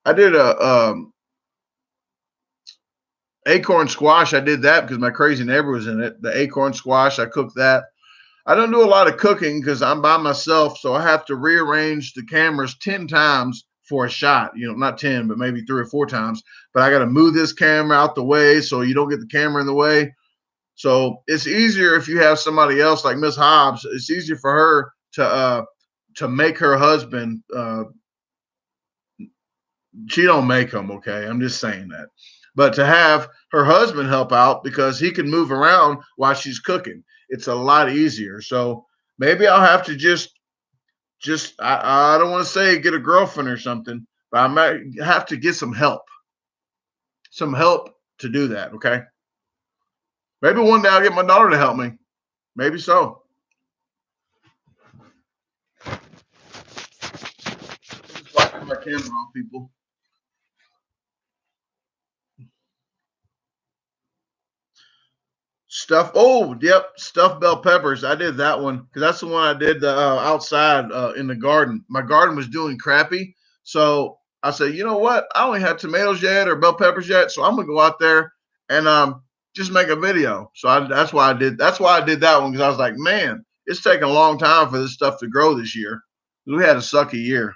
I did a acorn squash. I did that because my crazy neighbor was in it. The acorn squash, I cooked that. I don't do a lot of cooking because I'm by myself, so I have to rearrange the cameras 10 times for a shot. You know, not 10, but maybe 3 or 4 times. But I got to move this camera out the way so you don't get the camera in the way. So it's easier if you have somebody else like Miss Hobbs. It's easier for her to make her husband. She don't make them, okay? I'm just saying that. But to have her husband help out because he can move around while she's cooking, it's a lot easier. So maybe I'll have to I don't want to say get a girlfriend or something, but I might have to get some help to do that. Okay. Maybe one day I'll get my daughter to help me. Maybe so. Just wiping my camera off, people. Stuff. Oh, yep. Stuffed bell peppers. I did that one because that's the one I did outside in the garden. My garden was doing crappy, so I said, you know what? I don't have tomatoes yet or bell peppers yet, so I'm gonna go out there and just make a video. So that's why I did. That's why I did that one because I was like, man, it's taking a long time for this stuff to grow this year. We had a sucky year.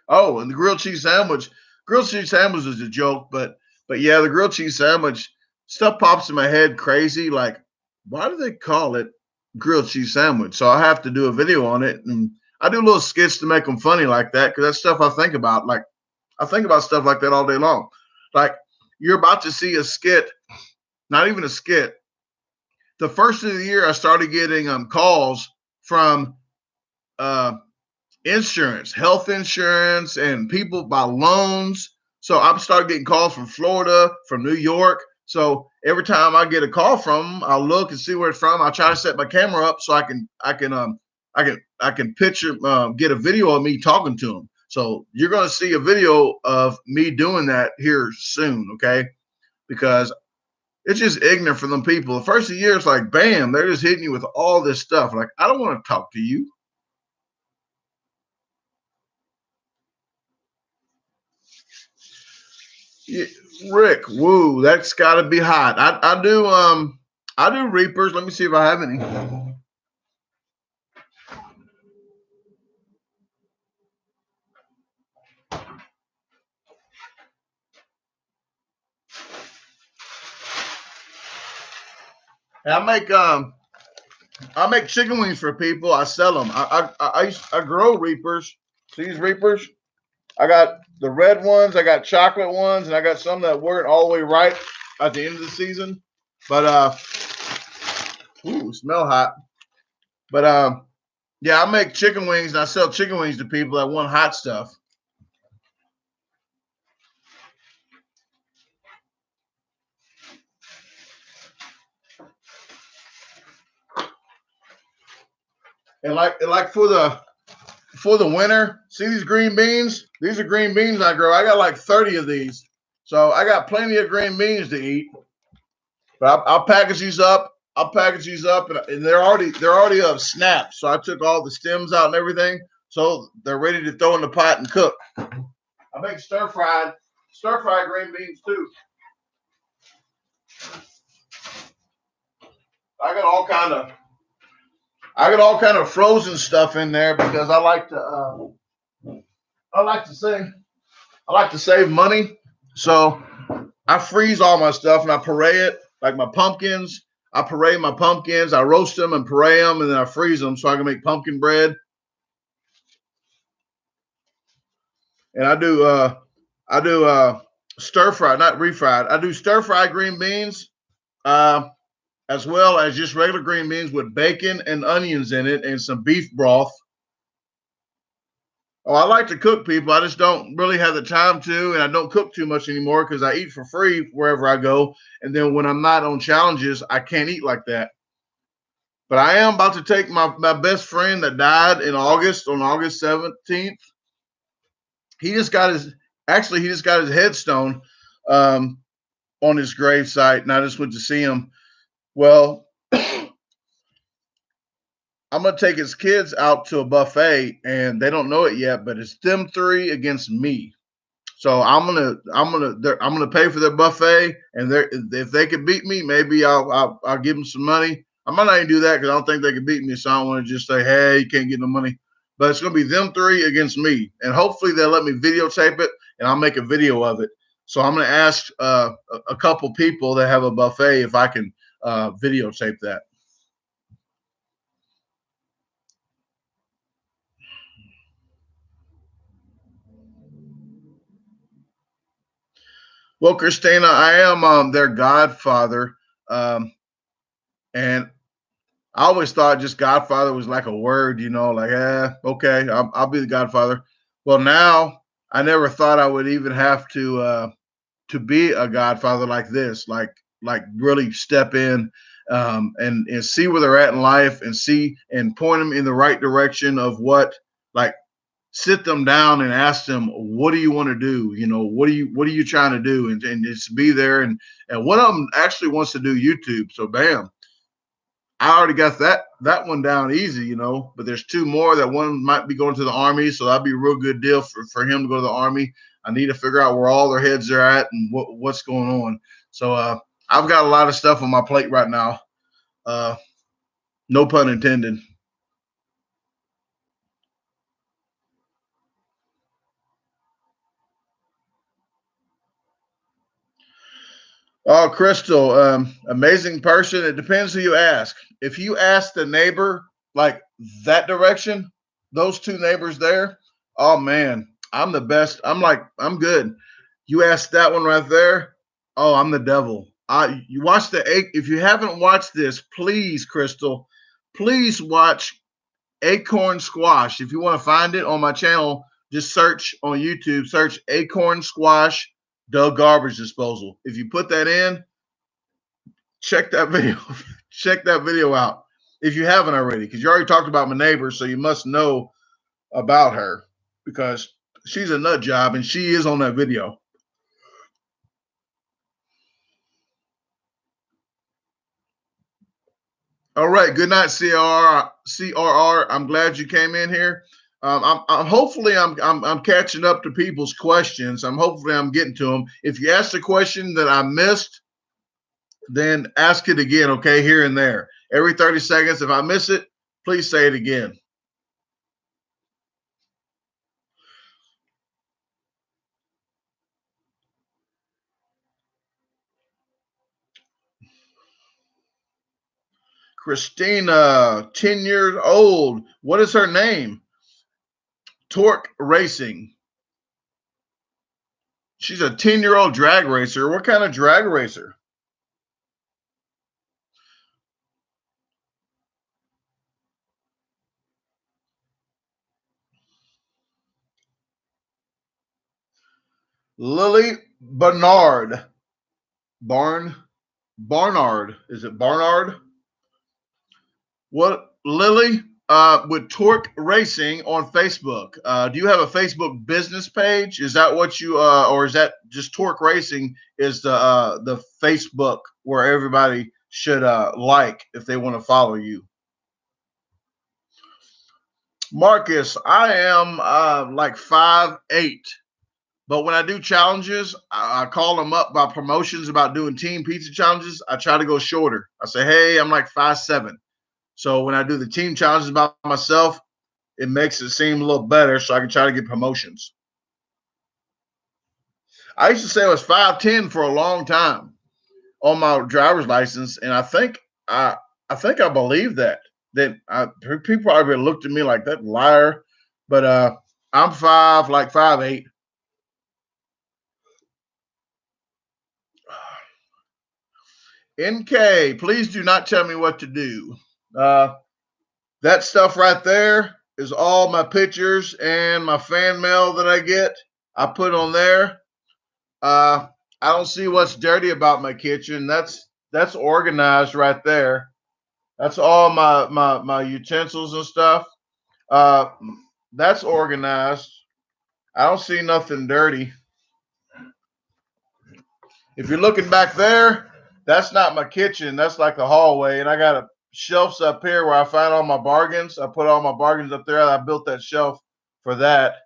Oh, and the grilled cheese sandwich. Grilled cheese sandwich is a joke, but yeah, the grilled cheese sandwich stuff pops in my head crazy. Like, why do they call it grilled cheese sandwich? So I have to do a video on it, and I do little skits to make them funny like that because that's stuff I think about. Like, I think about stuff like that all day long. Like, you're about to see a skit, not even a skit. The first of the year, I started getting calls from uh, insurance, health insurance, and people buy loans. So I started getting calls from Florida, from New York. So every time I get a call from them, I'll look and see where it's from. I'll try to set my camera up so I can picture get a video of me talking to them. So you're going to see a video of me doing that here soon, okay? Because it's just ignorant for them people. The first of the year, it's like, bam, they're just hitting you with all this stuff. Like, I don't want to talk to you. Yeah, Rick, woo, that's got to be hot. I do reapers. Let me see if I have any. I I make chicken wings for people. I sell them. I grow reapers. See these reapers? I got the red ones. I got chocolate ones, and I got some that weren't all the way ripe at the end of the season. But ooh, smell hot. But yeah, I make chicken wings and I sell chicken wings to people that want hot stuff. And like for the winter, see these green beans? These are green beans I grow. I got like 30 of these. So I got plenty of green beans to eat. But I'll package these up. And they're already snapped. So I took all the stems out and everything, so they're ready to throw in the pot and cook. I make stir fried green beans too. I got all kind of frozen stuff in there because I like to save money. So I freeze all my stuff and I puree it, like my pumpkins. I puree my pumpkins. I roast them and puree them, and then I freeze them so I can make pumpkin bread. And I do stir fry, not refried. I do stir fry green beans, as well as just regular green beans with bacon and onions in it and some beef broth. Oh, I like to cook, people. I just don't really have the time to, and I don't cook too much anymore because I eat for free wherever I go. And then when I'm not on challenges, I can't eat like that. But I am about to take my best friend that died in August, on August 17th. He just got his headstone on his grave site, and I just went to see him. Well, I'm gonna take his kids out to a buffet, and they don't know it yet, but it's them three against me. So I'm gonna pay for their buffet, and if they can beat me, maybe I'll give them some money. I might not even do that because I don't think they can beat me. So I don't want to just say, hey, you can't get no money. But it's gonna be them three against me, and hopefully they'll let me videotape it, and I'll make a video of it. So I'm gonna ask a couple people that have a buffet if I can videotape that. Well, Christina, I am their godfather, and I always thought just godfather was like a word, like, okay, I'll be the godfather. Well, now I never thought I would even have to be a godfather like this, like really step in and see where they're at in life and see and point them in the right direction of what, like, sit them down and ask them, what do you want to do? What are you trying to do? And just be there. And one of them actually wants to do YouTube. So bam, I already got that one down easy, but there's two more. That one might be going to the Army. So that'd be a real good deal for him to go to the Army. I need to figure out where all their heads are at and what's going on. So I've got a lot of stuff on my plate right now. No pun intended. Oh, Crystal, amazing person. It depends who you ask. If you ask the neighbor, like that direction, those two neighbors there, oh man, I'm the best. I'm good. You ask that one right there, oh, I'm the devil. You watch if you haven't watched this, please, Crystal, please watch Acorn Squash. If you want to find it on my channel, just search on YouTube, search Acorn Squash DaGarbageDisposal. If you put that in, check that video. Check that video out if you haven't already, because you already talked about my neighbor, so you must know about her because she's a nut job and she is on that video. All right. Good night, CRR. I'm glad you came in here. I'm hopefully I'm catching up to people's questions. Hopefully I'm getting to them. If you asked a question that I missed, then ask it again, okay, here and there. Every 30 seconds. If I miss it, please say it again. Christina, 10 years old. What is her name? Torque Racing. She's a 10-year-old drag racer. What kind of drag racer? Lily Barnard. Barnard. Is it Barnard? What, Lily? with Torque Racing on Facebook. Do you have a Facebook business page? Is that what you or is that just Torque Racing is the Facebook where everybody should like if they want to follow you? Marcus, I am like 5'8", but when I do challenges, I call them up by promotions about doing team pizza challenges. I try to go shorter. I say, hey, I'm like 5'7". So when I do the team challenges by myself, it makes it seem a little better so I can try to get promotions. I used to say I was 5'10" for a long time on my driver's license, and I think I believe that. People probably looked at me like that liar, but I'm 5'8". NK, please do not tell me what to do. That stuff right there is all my pictures and my fan mail that I get. I put on there. I don't see what's dirty about my kitchen. That's organized right there. That's all my utensils and stuff. Uh, that's organized. I don't see nothing dirty. If you're looking back there, that's not my kitchen. That's like the hallway, and I got a shelves up here where I find all my bargains. I put all my bargains up there. I built that shelf for that.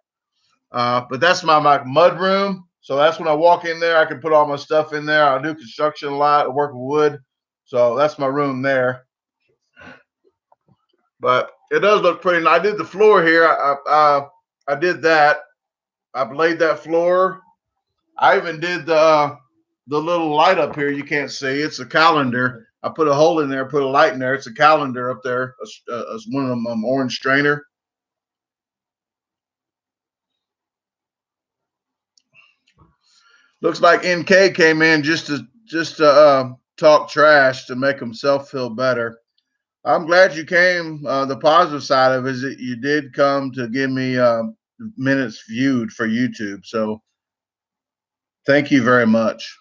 But that's my mud room. So that's when I walk in there, I can put all my stuff in there. I do construction a lot. I work with wood. So that's my room there. But it does look pretty nice. I did the floor here. I did that. I've laid that floor. I even did the little light up here. You can't see. It's a calendar. I put a hole in there, put a light in there. It's a calendar up there. It's one of them orange strainer. Looks like NK came in just to talk trash to make himself feel better. I'm glad you came. The positive side of it is that you did come to give me minutes viewed for YouTube. So thank you very much.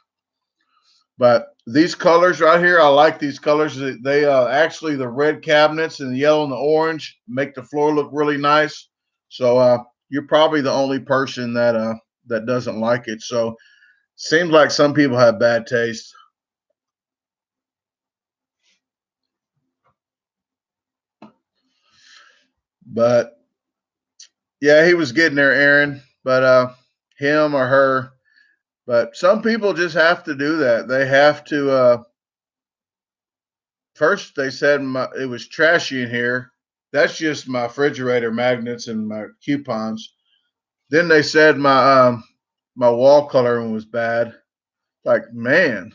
But these colors right here, I like these colors. They actually the red cabinets and the yellow and the orange make the floor look really nice. So you're probably the only person that doesn't like it. So seems like some people have bad taste. But yeah, he was getting there, Aaron. But him or her. But some people just have to do that. They have to. First, they said it was trashy in here. That's just my refrigerator magnets and my coupons. Then they said my wall coloring was bad. Like, man.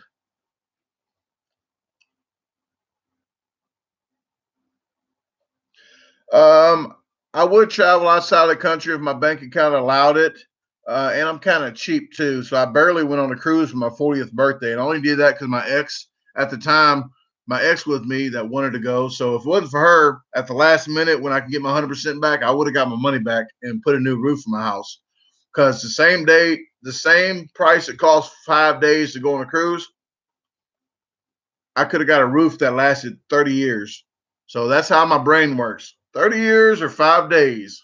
Um, I would travel outside of the country if my bank account allowed it. And I'm kind of cheap too. So I barely went on a cruise for my 40th birthday. And I only did that because my ex at the time, my ex with me that wanted to go. So if it wasn't for her at the last minute when I can get my 100% back, I would have got my money back and put a new roof in my house. Because the same day, the same price it cost 5 days to go on a cruise, I could have got a roof that lasted 30 years. So that's how my brain works. 30 years or 5 days.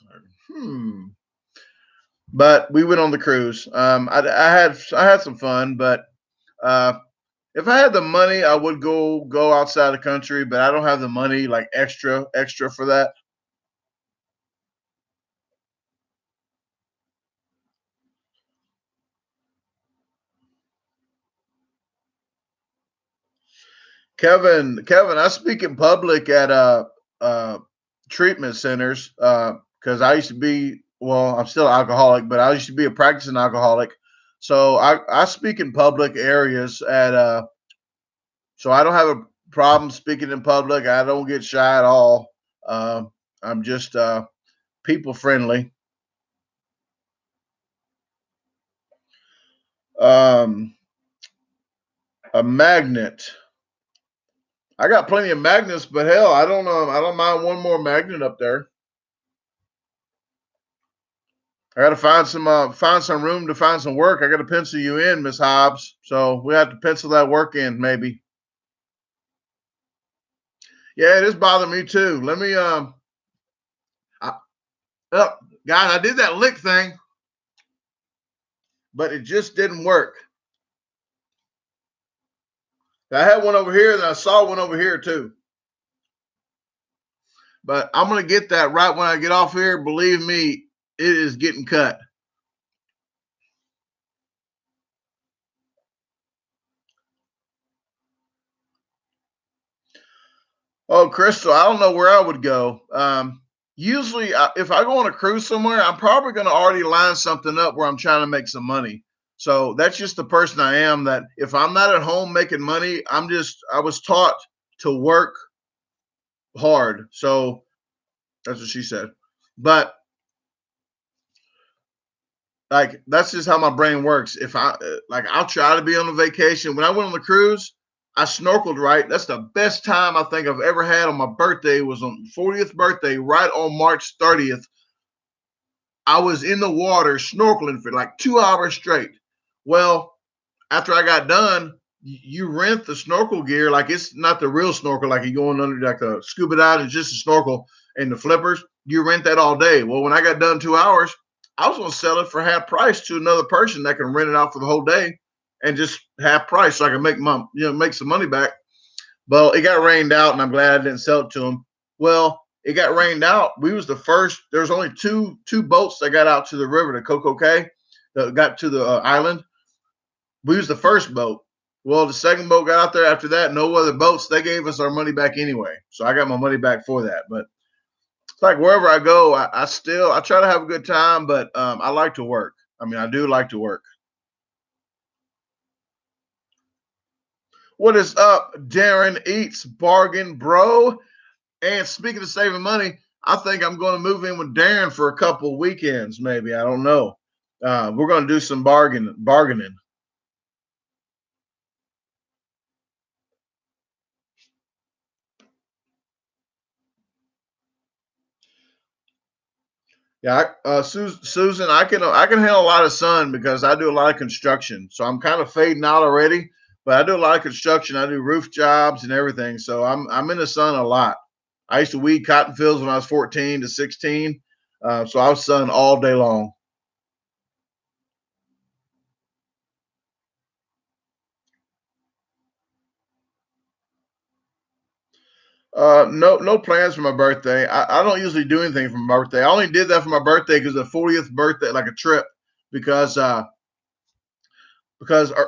But we went on the cruise. I had some fun, but if I had the money, I would go outside the country, but I don't have the money like extra for that. Kevin, I speak in public at treatment centers because I used to be, well, I'm still alcoholic, but I used to be a practicing alcoholic. So I speak in public areas so I don't have a problem speaking in public. I don't get shy at all. Uh, I'm just people friendly. Um, a magnet. I got plenty of magnets, but hell, I don't know. I don't mind one more magnet up there. I got to find some room to find some work. I got to pencil you in, Miss Hobbs. So we have to pencil that work in, maybe. Yeah, it is bothering me too. Oh, guys, I did that lick thing, but it just didn't work. I had one over here, and I saw one over here too. But I'm going to get that right when I get off here. Believe me, it is getting cut. Oh, Crystal, I don't know where I would go. Usually, if I go on a cruise somewhere, I'm probably going to already line something up where I'm trying to make some money. So that's just the person I am. That if I'm not at home making money, I was taught to work hard. So that's what she said. But like that's just how my brain works. If I I'll try to be on a vacation. When I went on the cruise, I snorkeled, right. That's the best time I think I've ever had on my birthday. Was on 40th birthday, right on March 30th. I was in the water snorkeling for like 2 hours straight. Well, after I got done, you rent the snorkel gear. Like it's not the real snorkel, like you going under like a scuba dive, it's just a snorkel and the flippers. You rent that all day. Well, when I got done 2 hours, I was going to sell it for half price to another person that can rent it out for the whole day and just half price so I can make some money back. Well, it got rained out, and I'm glad I didn't sell it to them. Well, it got rained out. We was the first. There was only two boats that got out to the river, the Coco Cay, that got to the island. We was the first boat. Well, the second boat got out there after that. No other boats. They gave us our money back anyway. So I got my money back for that. But it's like wherever I go, I try to have a good time, but I like to work. I mean, I do like to work. What is up, Darren Eats Bargain Bro? And speaking of saving money, I think I'm going to move in with Darren for a couple weekends, maybe. I don't know. We're going to do some bargaining. Yeah, Susan, I can handle a lot of sun because I do a lot of construction. So I'm kind of fading out already, but I do a lot of construction. I do roof jobs and everything. So I'm in the sun a lot. I used to weed cotton fields when I was 14 to 16. So I was sun all day long. No plans for my birthday. I don't usually do anything for my birthday. I only did that for my birthday because the 40th birthday, like a trip, because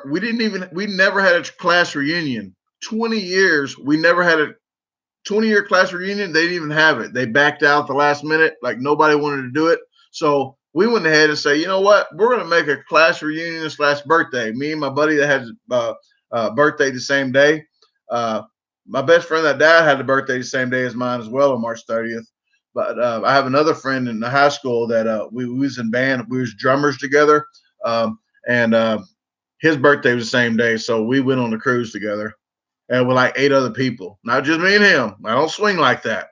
we never had a class reunion. 20 years, we never had a 20-year class reunion. They didn't even have it. They backed out the last minute, like nobody wanted to do it. So we went ahead and say, you know what, we're going to make a class reunion this last birthday. Me and my buddy that had birthday the same day. My best friend that died had the birthday the same day as mine as well on March 30th. But I have another friend in the high school that we was in band. We was drummers together, and his birthday was the same day. So we went on the cruise together, and with like 8 other people, not just me and him. I don't swing like that.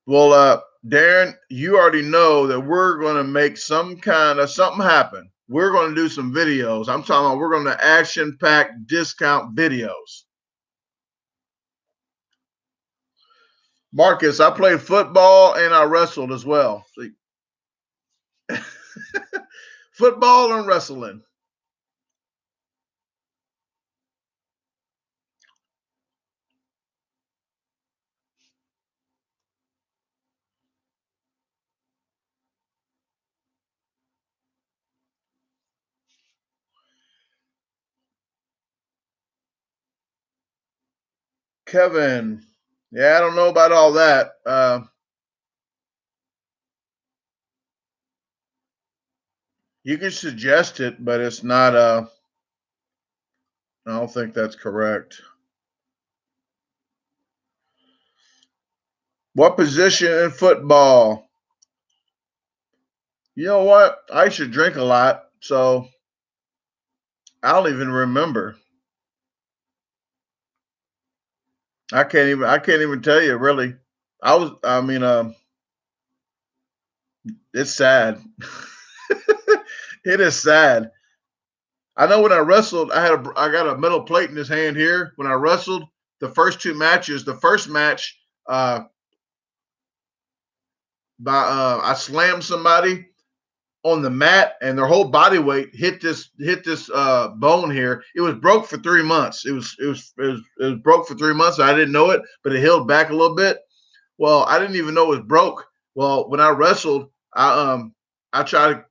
Well, Darren, you already know that we're going to make some kind of something happen. We're going to do some videos. I'm talking about we're going to action pack discount videos. Marcus, I played football and I wrestled as well. Football and wrestling. Kevin, yeah, I don't know about all that. You can suggest it, but it's not. I don't think that's correct. What position in football? You know what? I used to drink a lot, so I don't even remember. I can't even tell you really. I mean, it's sad. It is sad. I know when I wrestled, I got a metal plate in his hand here. When I wrestled the first two matches, the first match, I slammed somebody on the mat, and their whole body weight hit this bone here. It was broke for 3 months. It was broke for 3 months. I didn't know it, but it healed back a little bit. Well, I didn't even know it was broke. Well, when I wrestled, I thought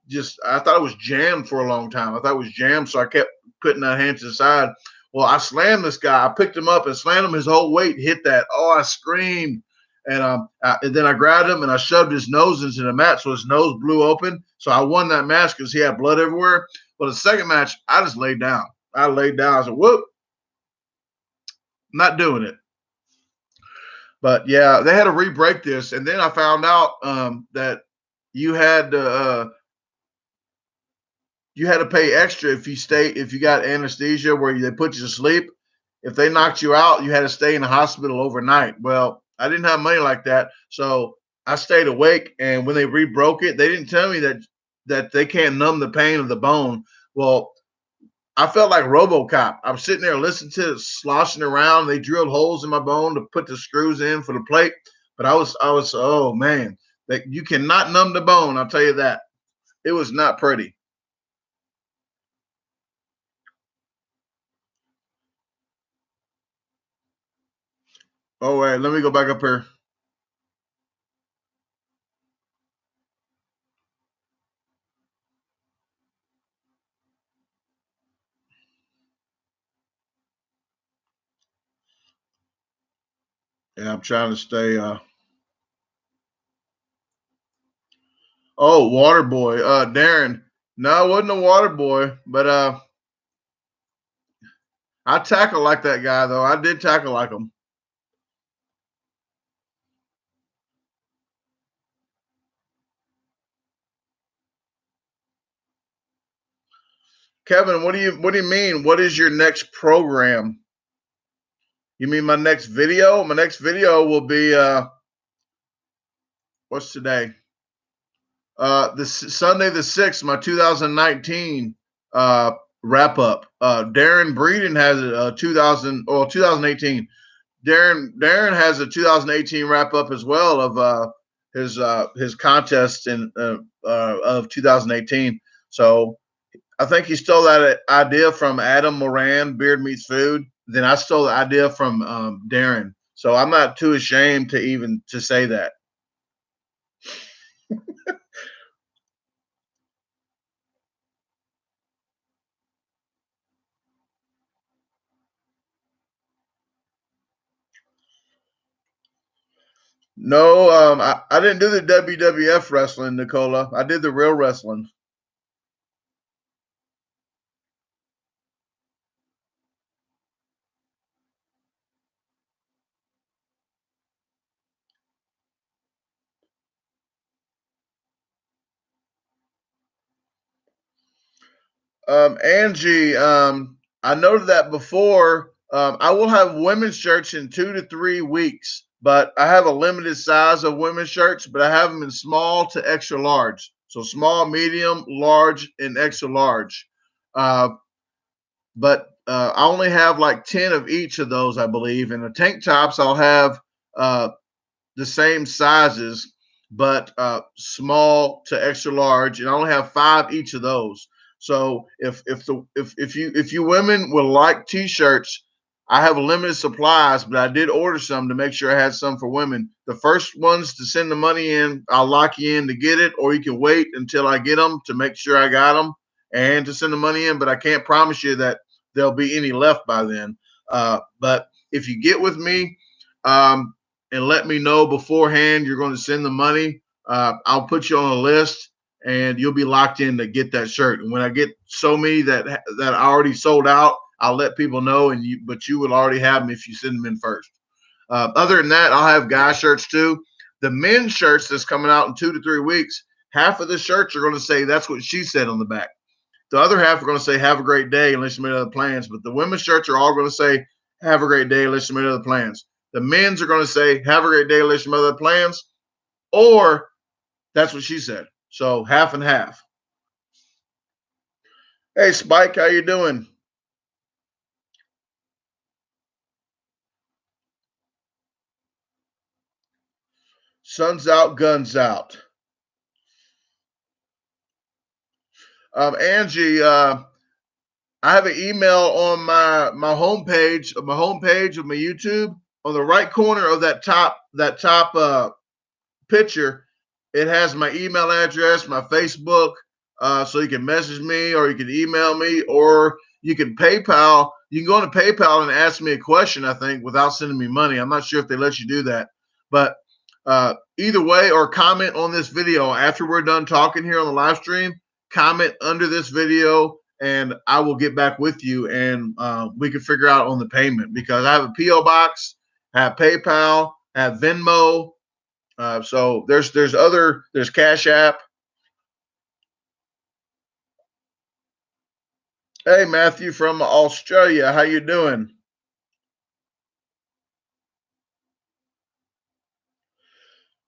it was jammed for a long time. I thought it was jammed, so I kept putting that hand to the side. Well, I slammed this guy. I picked him up and slammed him. His whole weight hit that. Oh, I screamed. And then I grabbed him and I shoved his nose into the mat, so his nose blew open. So I won that match because he had blood everywhere. But the second match, I just laid down. I laid down. I said, "Whoop, not doing it." But yeah, they had to re-break this, and then I found out that you had to pay extra if you got anesthesia where they put you to sleep. If they knocked you out, you had to stay in the hospital overnight. Well, I didn't have money like that, so I stayed awake. And when they re-broke it, they didn't tell me that they can't numb the pain of the bone. Well, I felt like RoboCop. I was sitting there listening to it sloshing around. They drilled holes in my bone to put the screws in for the plate. But oh man, that you cannot numb the bone. I'll tell you that. It was not pretty. Oh wait, let me go back up here. Yeah, I'm trying to stay. Oh, Water Boy, Darren. No, it wasn't a Water Boy, but I tackle like that guy though. I did tackle like him. Kevin, what do you mean? What is your next program? You mean my next video? My next video will be what's today? This Sunday the 6th, my 2019 wrap up. Darren Breeden has a 2018. Darren has a 2018 wrap up as well of his contest of 2018. So I think he stole that idea from Adam Moran, Beard Meets Food. Then I stole the idea from Darren. So I'm not too ashamed to say that. No, I didn't do the WWF wrestling, Nicola. I did the real wrestling. Angie, I noted that before. I will have women's shirts in 2 to 3 weeks, but I have a limited size of women's shirts, but I have them in small to extra large. So small, medium, large, and extra large. Uh, but I only have like 10 of each of those, I believe. And the tank tops, I'll have uh, the same sizes, but small to extra large, and I only have 5 each of those. So if you women would like T-shirts, I have limited supplies, but I did order some to make sure I had some for women. The first ones to send the money in, I'll lock you in to get it, or you can wait until I get them to make sure I got them and to send the money in. But I can't promise you that there'll be any left by then. But if you get with me, and let me know beforehand you're going to send the money, I'll put you on a list and you'll be locked in to get that shirt. And when I get so many that I already sold out, I'll let people know. But you will already have them if you send them in first. Other than that, I'll have guy shirts too. The men's shirts that's coming out in 2 to 3 weeks, half of the shirts are going to say "That's what she said" on the back. The other half are going to say "Have a great day" unless you made other plans. But the women's shirts are all going to say "Have a great day" unless you made other plans. The men's are going to say "Have a great day" unless you made other plans, or "That's what she said." So half and half. Hey, Spike, how you doing? Sun's out, guns out. Angie, I have an email on my homepage of my YouTube. On the right corner of that top picture, it has my email address, my Facebook, so you can message me or you can email me or you can PayPal. You can go into PayPal and ask me a question, I think, without sending me money. I'm not sure if they let you do that, but either way, or comment on this video after we're done talking here on the live stream. Comment under this video, and I will get back with you, and we can figure out on the payment because I have a PO box, I have PayPal, I have Venmo. So there's Cash App. Hey, Matthew from Australia, how you doing?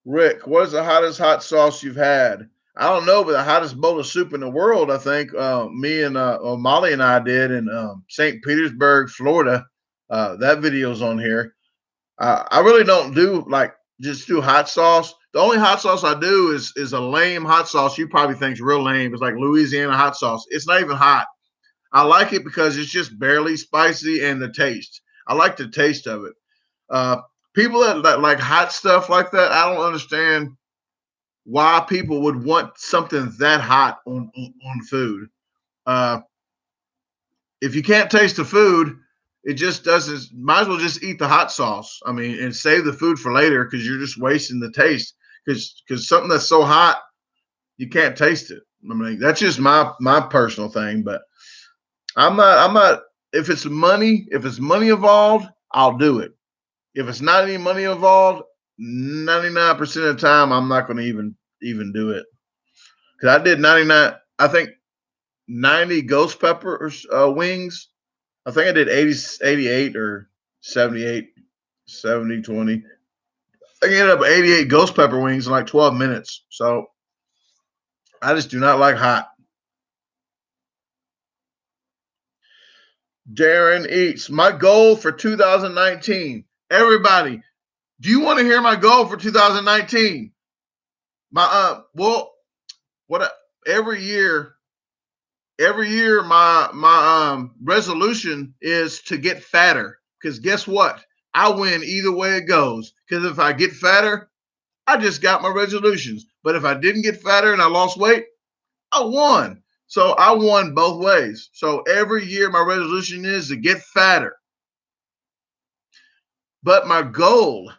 Rick, what is the hottest hot sauce you've had? I don't know, but the hottest bowl of soup in the world, I think me and Molly and I did in St. Petersburg, Florida. That video's on here. I really don't do like just do hot sauce. The only hot sauce I do is a lame hot sauce. You probably think's real lame. It's like Louisiana hot sauce. It's not even hot. I like it because it's just barely spicy and the taste. I like the taste of it. Uh, People that like hot stuff like that, I don't understand why people would want something that hot on food. Uh, if you can't taste the food, it just doesn't. Might as well just eat the hot sauce. I mean, and save the food for later because you're just wasting the taste. Because something that's so hot, you can't taste it. I mean, that's just my personal thing. But I'm not. If it's money involved, I'll do it. If it's not any money involved, 99% of the time, I'm not going to even do it. Because I did 99. I think 90 ghost peppers wings. I think I did 88 or 78, 70, 20. I think I ended up 88 ghost pepper wings in like 12 minutes. So I just do not like hot. Darren Eats. My goal for 2019. Everybody, do you want to hear my goal for 2019? My well, what every year my resolution is to get fatter because guess what, I win either way it goes because if I get fatter I just got my resolutions, but if I didn't get fatter and I lost weight I won. So I won both ways. So every year my resolution is to get fatter, but my goal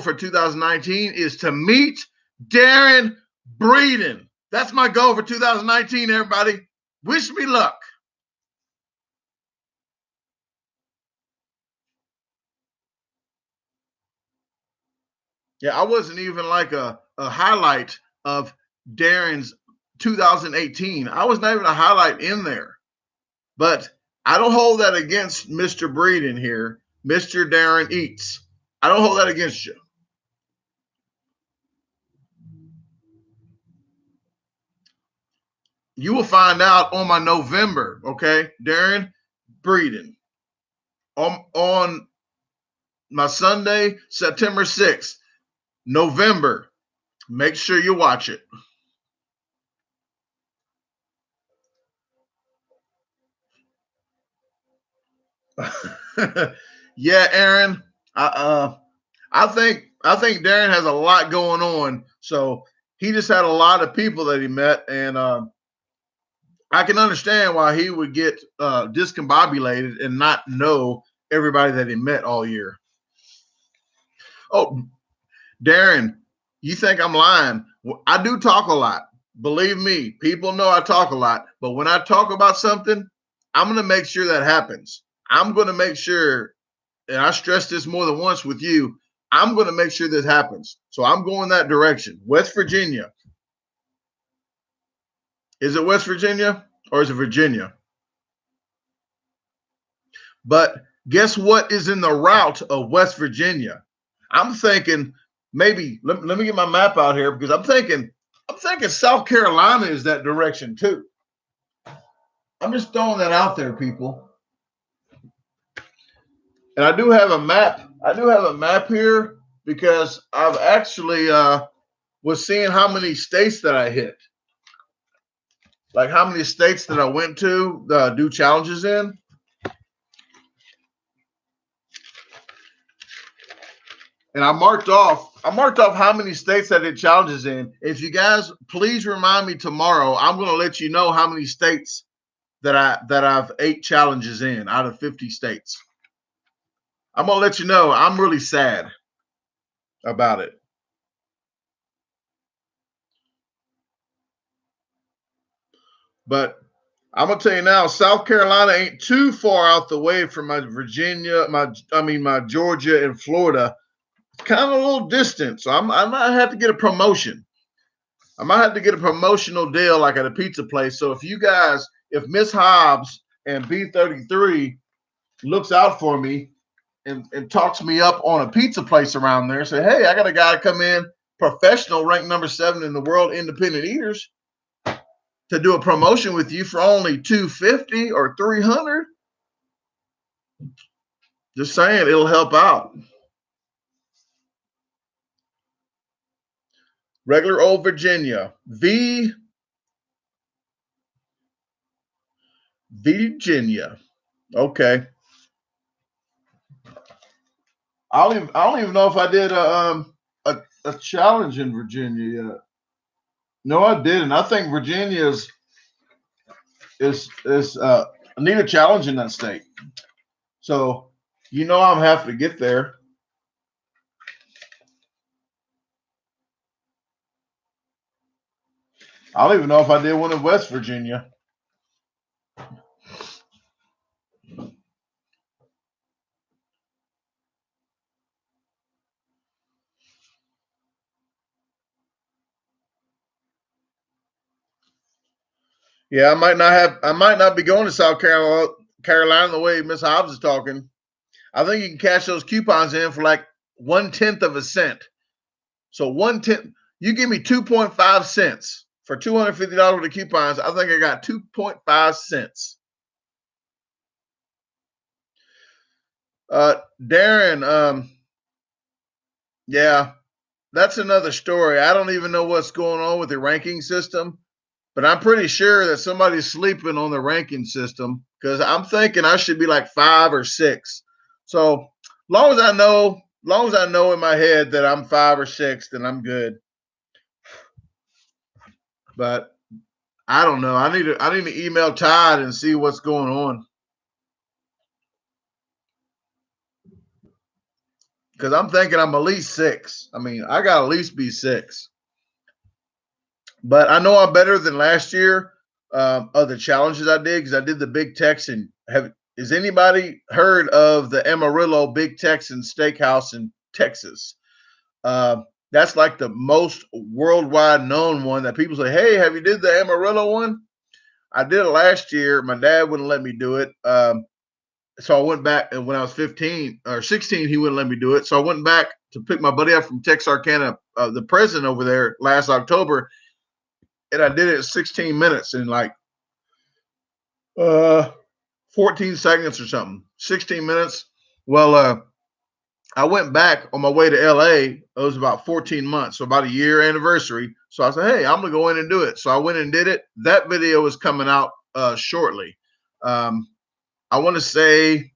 for 2019 is to meet Darren Breeden. That's my goal for 2019, everybody. Wish me luck. Yeah, I wasn't even like a highlight of Darren's 2018. I was not even a highlight in there. But I don't hold that against Mr. Breeden here, Mr. Darren Eats. I don't hold that against you. You will find out on my November, okay? Darren Breeden. On my Sunday, September 6th, November. Make sure you watch it. Yeah, Aaron. I think Darren has a lot going on. So he just had a lot of people that he met, and I can understand why he would get discombobulated and not know everybody that he met all year. Oh, Darren, you think I'm lying? I do talk a lot. Believe me, people know I talk a lot. But when I talk about something, I'm going to make sure that happens. I'm going to make sure, and I stressed this more than once with you, I'm going to make sure this happens. So I'm going that direction. West Virginia. Is it West Virginia or is it Virginia? But guess what is in the route of West Virginia? I'm thinking maybe let me get my map out here because I'm thinking South Carolina is that direction too. I'm just throwing that out there, people. And I do have a map. I do have a map here because I've actually was seeing how many states that I hit. Like how many states that I went to do challenges in. And I marked off how many states I did challenges in. If you guys please remind me tomorrow, I'm going to let you know how many states that I've 8 challenges in out of 50 states. I'm going to let you know. I'm really sad about it. But I'm gonna tell you now, South Carolina ain't too far out the way from my Virginia, my Georgia and Florida. It's kind of a little distant, so I might have to get a promotion. I might have to get a promotional deal like at a pizza place. So if Miss Hobbs and B33 looks out for me and talks me up on a pizza place around there, say, hey, I got a guy to come in, professional, ranked number 7 in the world, independent eaters, to do a promotion with you for only $250 or $300. Just saying, it'll help out. Regular old Virginia. Virginia. Okay. I don't even know if I did a challenge in Virginia yet. No, I didn't. I think Virginia is need a challenge in that state. So I'm having to get there. I don't even know if I did one in West Virginia. Yeah, I might not be going to South Carolina the way Miss Hobbs is talking. I think you can cash those coupons in for like 1/10 of a cent. So 1/10, you give me 2.5 cents for $250 worth of coupons. I think I got 2.5 cents. Darren, yeah, that's another story. I don't even know what's going on with the ranking system, but I'm pretty sure that somebody's sleeping on the ranking system because I'm thinking I should be like 5 or 6. So long as I know in my head that I'm 5 or 6, then I'm good. But I don't know. I need to email Todd and see what's going on. Because I'm thinking I'm at least 6. I mean, I got to at least be 6. But I know I'm better than last year of the challenges I did because I did the Big Texan. Has anybody heard of the Amarillo Big Texan Steakhouse in Texas? That's like the most worldwide known one that people say, hey, have you did the Amarillo one? I did it last year. My dad wouldn't let me do it. So I went back, and when I was 15 or 16, he wouldn't let me do it. So I went back to pick my buddy up from Texarkana, the president over there last October, and I did it in 16 minutes in like 14 seconds or something. 16 minutes. Well, I went back on my way to LA. It was about 14 months, so about a year anniversary. So I said, hey, I'm going to go in and do it. So I went and did it. That video is coming out shortly. I want to say,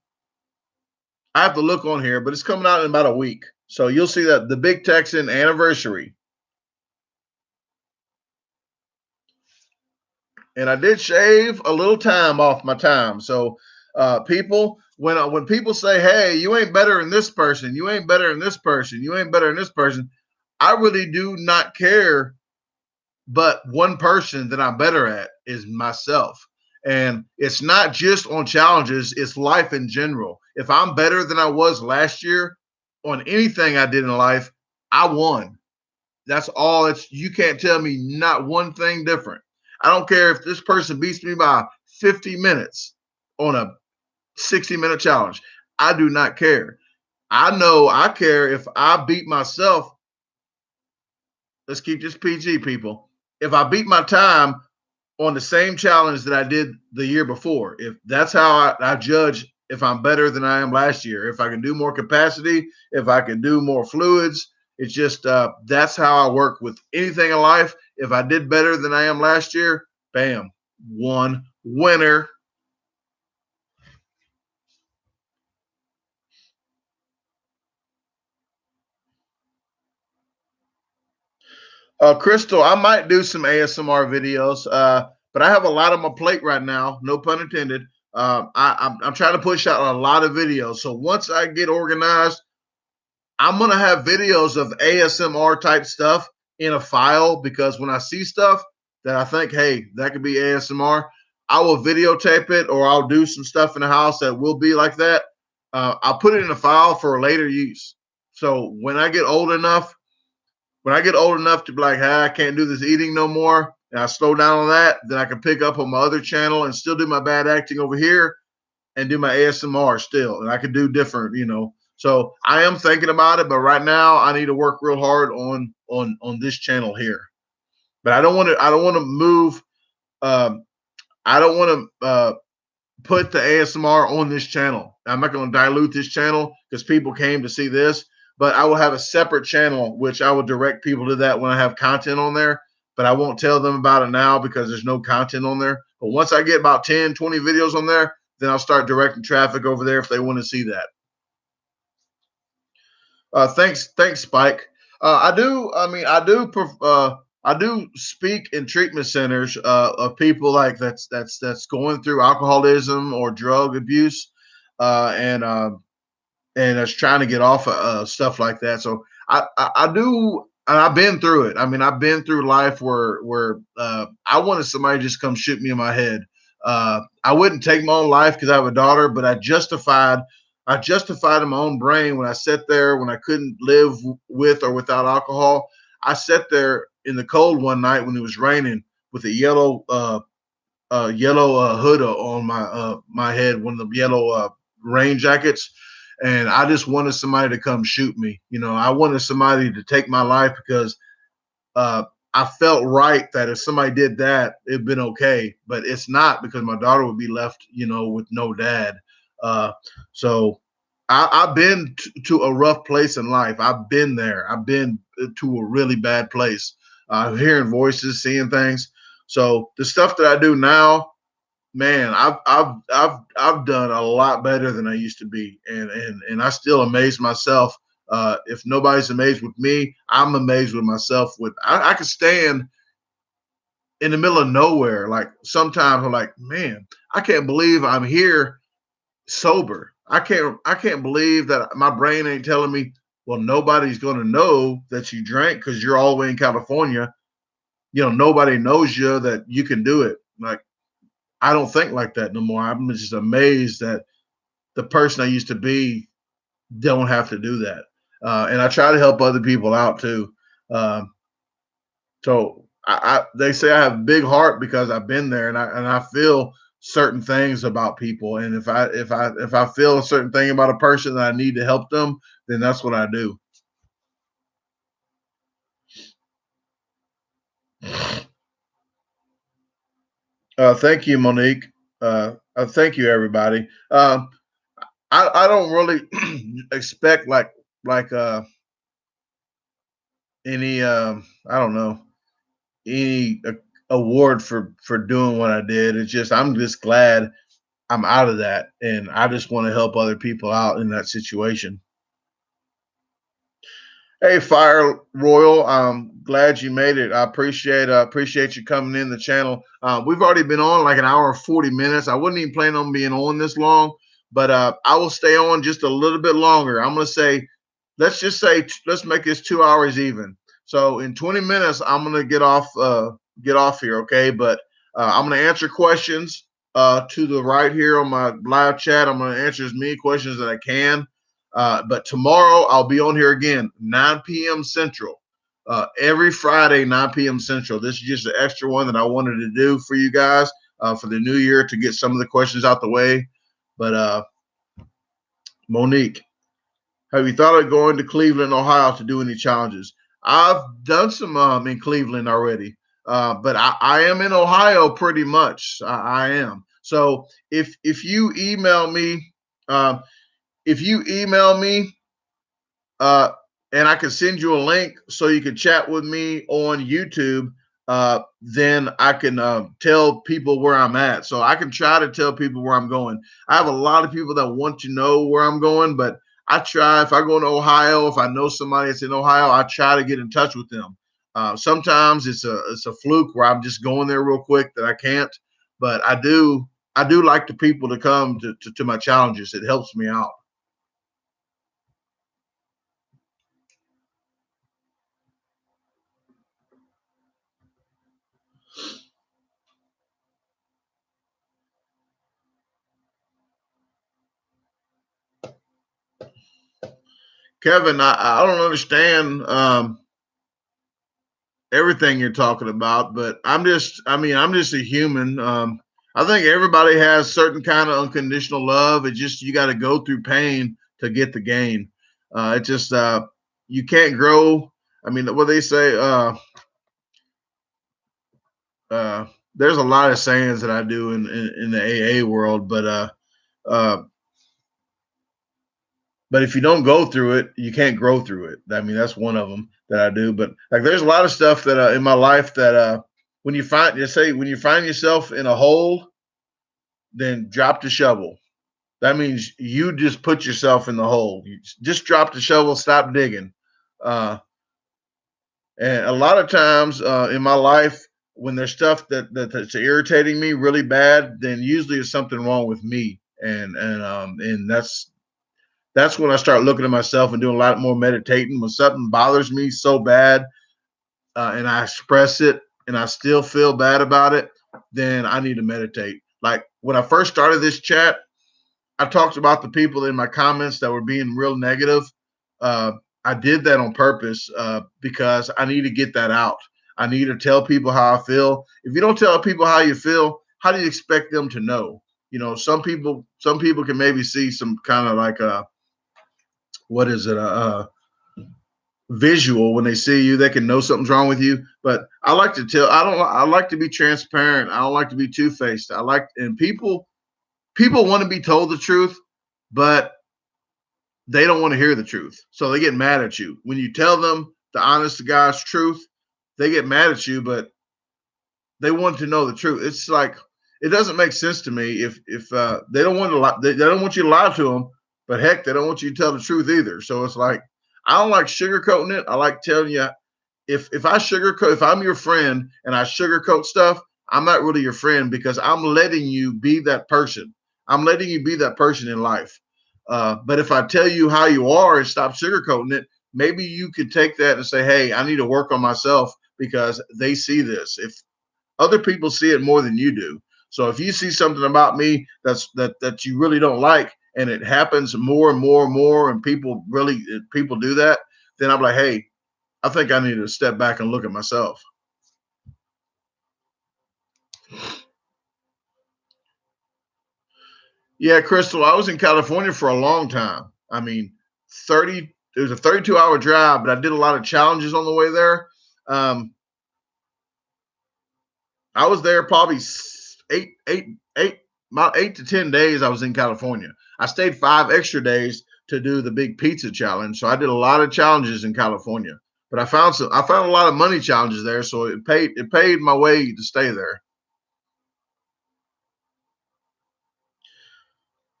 I have to look on here, but it's coming out in about a week. So you'll see that the Big Texan anniversary. And I did shave a little time off my time. So people, when people say, hey, you ain't better than this person, you ain't better than this person, you ain't better than this person, I really do not care. But one person that I'm better at is myself. And it's not just on challenges, it's life in general. If I'm better than I was last year on anything I did in life, I won. That's all. You can't tell me not one thing different. I don't care if this person beats me by 50 minutes on a 60-minute challenge. I do not care. I know I care if I beat myself. Let's keep this PG, people. If I beat my time on the same challenge that I did the year before. If that's how I judge if I'm better than I am last year, if I can do more capacity, if I can do more fluids, it's just that's how I work with anything in life. If I did better than I am last year, bam, one winner. Crystal, I might do some ASMR videos, but I have a lot on my plate right now. No pun intended. I'm trying to push out a lot of videos. So once I get organized, I'm gonna have videos of ASMR type stuff in a file because when I see stuff that I think, hey, that could be ASMR, I will videotape it or I'll do some stuff in the house that will be like that. I'll put it in a file for later use. So when I get old enough to be like, hey, I can't do this eating no more, and I slow down on that, then I can pick up on my other channel and still do my bad acting over here and do my ASMR still. And I could do different, you know. So I am thinking about it, but right now I need to work real hard on this channel here. But I don't want to move. I don't want to put the ASMR on this channel. I'm not going to dilute this channel because people came to see this, but I will have a separate channel, which I will direct people to that when I have content on there, but I won't tell them about it now because there's no content on there. But once I get about 10, 20 videos on there, then I'll start directing traffic over there if they want to see that. Thanks, Spike. I do speak in treatment centers of people like that's going through alcoholism or drug abuse, and that's trying to get off of stuff like that. So I do, and I've been through it. I mean, I've been through life where I wanted somebody to just come shoot me in my head. I wouldn't take my own life because I have a daughter, but I justified in my own brain when I sat there when I couldn't live with or without alcohol. I sat there in the cold one night when it was raining with a yellow hood on my head, one of the yellow rain jackets, and I just wanted somebody to come shoot me. You know, I wanted somebody to take my life because uh, I felt right that if somebody did that, it'd been okay. But it's not because my daughter would be left, you know, with no dad. So I've been to a rough place in life. I've been there. I've been to a really bad place. Hearing voices, seeing things. So the stuff that I do now, man, I've done a lot better than I used to be, and I still amaze myself. If nobody's amazed with me, I'm amazed with myself. I could stand in the middle of nowhere, like sometimes I'm like, man, I can't believe I'm here sober. I can't believe that my brain ain't telling me, well, nobody's going to know that you drank because you're all the way in California. You know, nobody knows you that you can do it. Like, I don't think like that no more. I'm just amazed that the person I used to be don't have to do that. And I try to help other people out too. So they say I have a big heart because I've been there, and I feel certain things about people. And if I feel a certain thing about a person that I need to help them, then that's what I do. Thank you, Monique. Thank you, everybody. I don't really expect like any I don't know any award for doing what I did. It's just I'm just glad I'm out of that, and I just want to help other people out in that situation. Hey, Fire Royal, I'm glad you made it. I appreciate you coming in the channel. We've already been on like an hour and 40 minutes. I wasn't even planning on being on this long, but I will stay on just a little bit longer. I'm gonna say, let's make this 2 hours even. So in 20 minutes, I'm gonna get off here, okay? But I'm gonna answer questions to the right here on my live chat. I'm gonna answer as many questions that I can. But tomorrow I'll be on here again, 9 p.m. Central. Every Friday, 9 p.m. Central. This is just an extra one that I wanted to do for you guys for the new year to get some of the questions out the way. But Monique, have you thought of going to Cleveland, Ohio to do any challenges? I've done some in Cleveland already. But I am in Ohio pretty much. I am. So if you email me, uh, if you email me, uh, and I can send you a link so you can chat with me on YouTube, then I can tell people where I'm at. So I can try to tell people where I'm going. I have a lot of people that want to know where I'm going, but I try, if I go to Ohio, if I know somebody that's in Ohio, I try to get in touch with them. Sometimes it's a fluke where I'm just going there real quick that I can't, but I do like the people to come to my challenges. It helps me out. Kevin, I don't understand everything you're talking about, but I'm just a human. I think everybody has certain kind of unconditional love. It's just you got to go through pain to get the gain. It just you can't grow. I mean, what they say. Uh, there's a lot of sayings that I do in the AA world, uh, but if you don't go through it, you can't grow through it. I mean, that's one of them that I do. But like, there's a lot of stuff that in my life that when you find, you say, when you find yourself in a hole, then drop the shovel. That means you just put yourself in the hole. You just drop the shovel, stop digging. Uh, and a lot of times in my life, when there's stuff that's irritating me really bad, then usually there's something wrong with me, and that's when I start looking at myself and doing a lot more meditating. When something bothers me so bad, and I express it and I still feel bad about it, then I need to meditate. Like when I first started this chat, I talked about the people in my comments that were being real negative. Uh, I did that on purpose because I need to get that out. I need to tell people how I feel. If you don't tell people how you feel, how do you expect them to know? You know, some people can maybe see some kind of like a what is it visual when they see you. They can know something's wrong with you. But I like to tell. I like to be transparent. I don't like to be two faced. I like and people want to be told the truth, but they don't want to hear the truth. So they get mad at you. When you tell them the honest to God's truth, they get mad at you, but they want to know the truth. It's like it doesn't make sense to me if they don't want to lie, they don't want you to lie to them, but heck, they don't want you to tell the truth either. So it's like I don't like sugarcoating it. I like telling you if I sugarcoat, if I'm your friend and I sugarcoat stuff, I'm not really your friend because I'm letting you be that person. I'm letting you be that person in life. But if I tell you how you are and stop sugarcoating it, maybe you could take that and say, "Hey, I need to work on myself because they see this. If other people see it more than you do, so if you see something about me that you really don't like, and it happens more and more and more, and people do that, then I'm like, hey, I think I need to step back and look at myself." Yeah, Crystal, I was in California for a long time. I mean, 30, it was a 32-hour drive, but I did a lot of challenges on the way there. Um, I was there probably about 8 to 10 days. I was in California. I stayed 5 extra days to do the big pizza challenge. So I did a lot of challenges in California. But I found a lot of money challenges there, so it paid my way to stay there.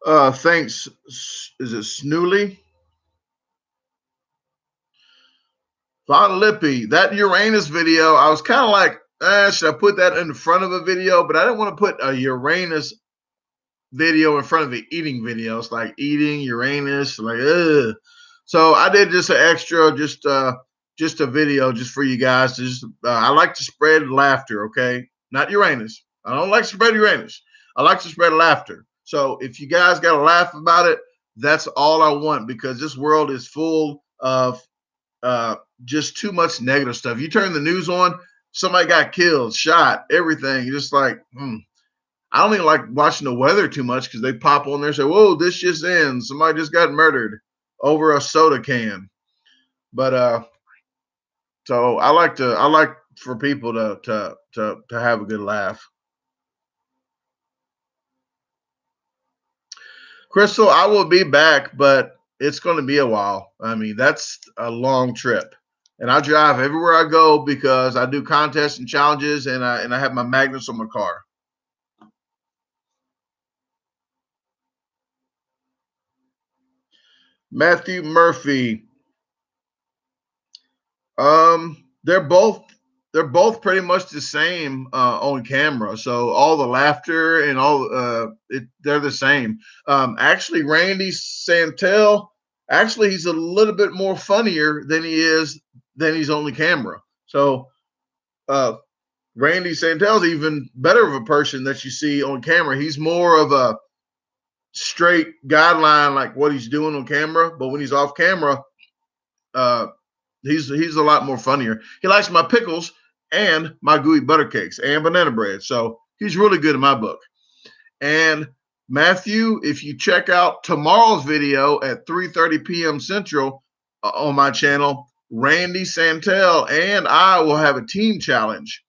Thanks. Is it Snooley? Von Lippy, that Uranus video, I was kind of like, should I put that in front of a video? But I didn't want to put a Uranus video in front of the eating video. It's like eating Uranus, like, ugh. So I did just an extra, just a video just for you guys. I like to spread laughter, okay? Not Uranus. I don't like to spread Uranus. I like to spread laughter. So if you guys got to laugh about it, that's all I want because this world is full of uh, just too much negative stuff. You turn the news on, somebody got killed, shot, everything. You're just like, I don't even like watching the weather too much because they pop on there and say, "Whoa, this just in. Somebody just got murdered over a soda can." But so I like for people to have a good laugh. Crystal, I will be back, but it's going to be a while. I mean, that's a long trip, and I drive everywhere I go because I do contests and challenges, and I have my magnets on my car. Matthew Murphy. They're both pretty much the same on camera. So all the laughter and they're the same. Actually, Randy Santel, actually he's a little bit more funnier than he's on the camera. So Randy Santel's even better of a person that you see on camera. He's more of a straight guideline like what he's doing on camera, but when he's off camera, uh, he's a lot more funnier. He likes my pickles and my gooey butter cakes and banana bread. So he's really good in my book. And Matthew, if you check out tomorrow's video at 3:30 p.m. Central on my channel, Randy Santel and I will have a team challenge.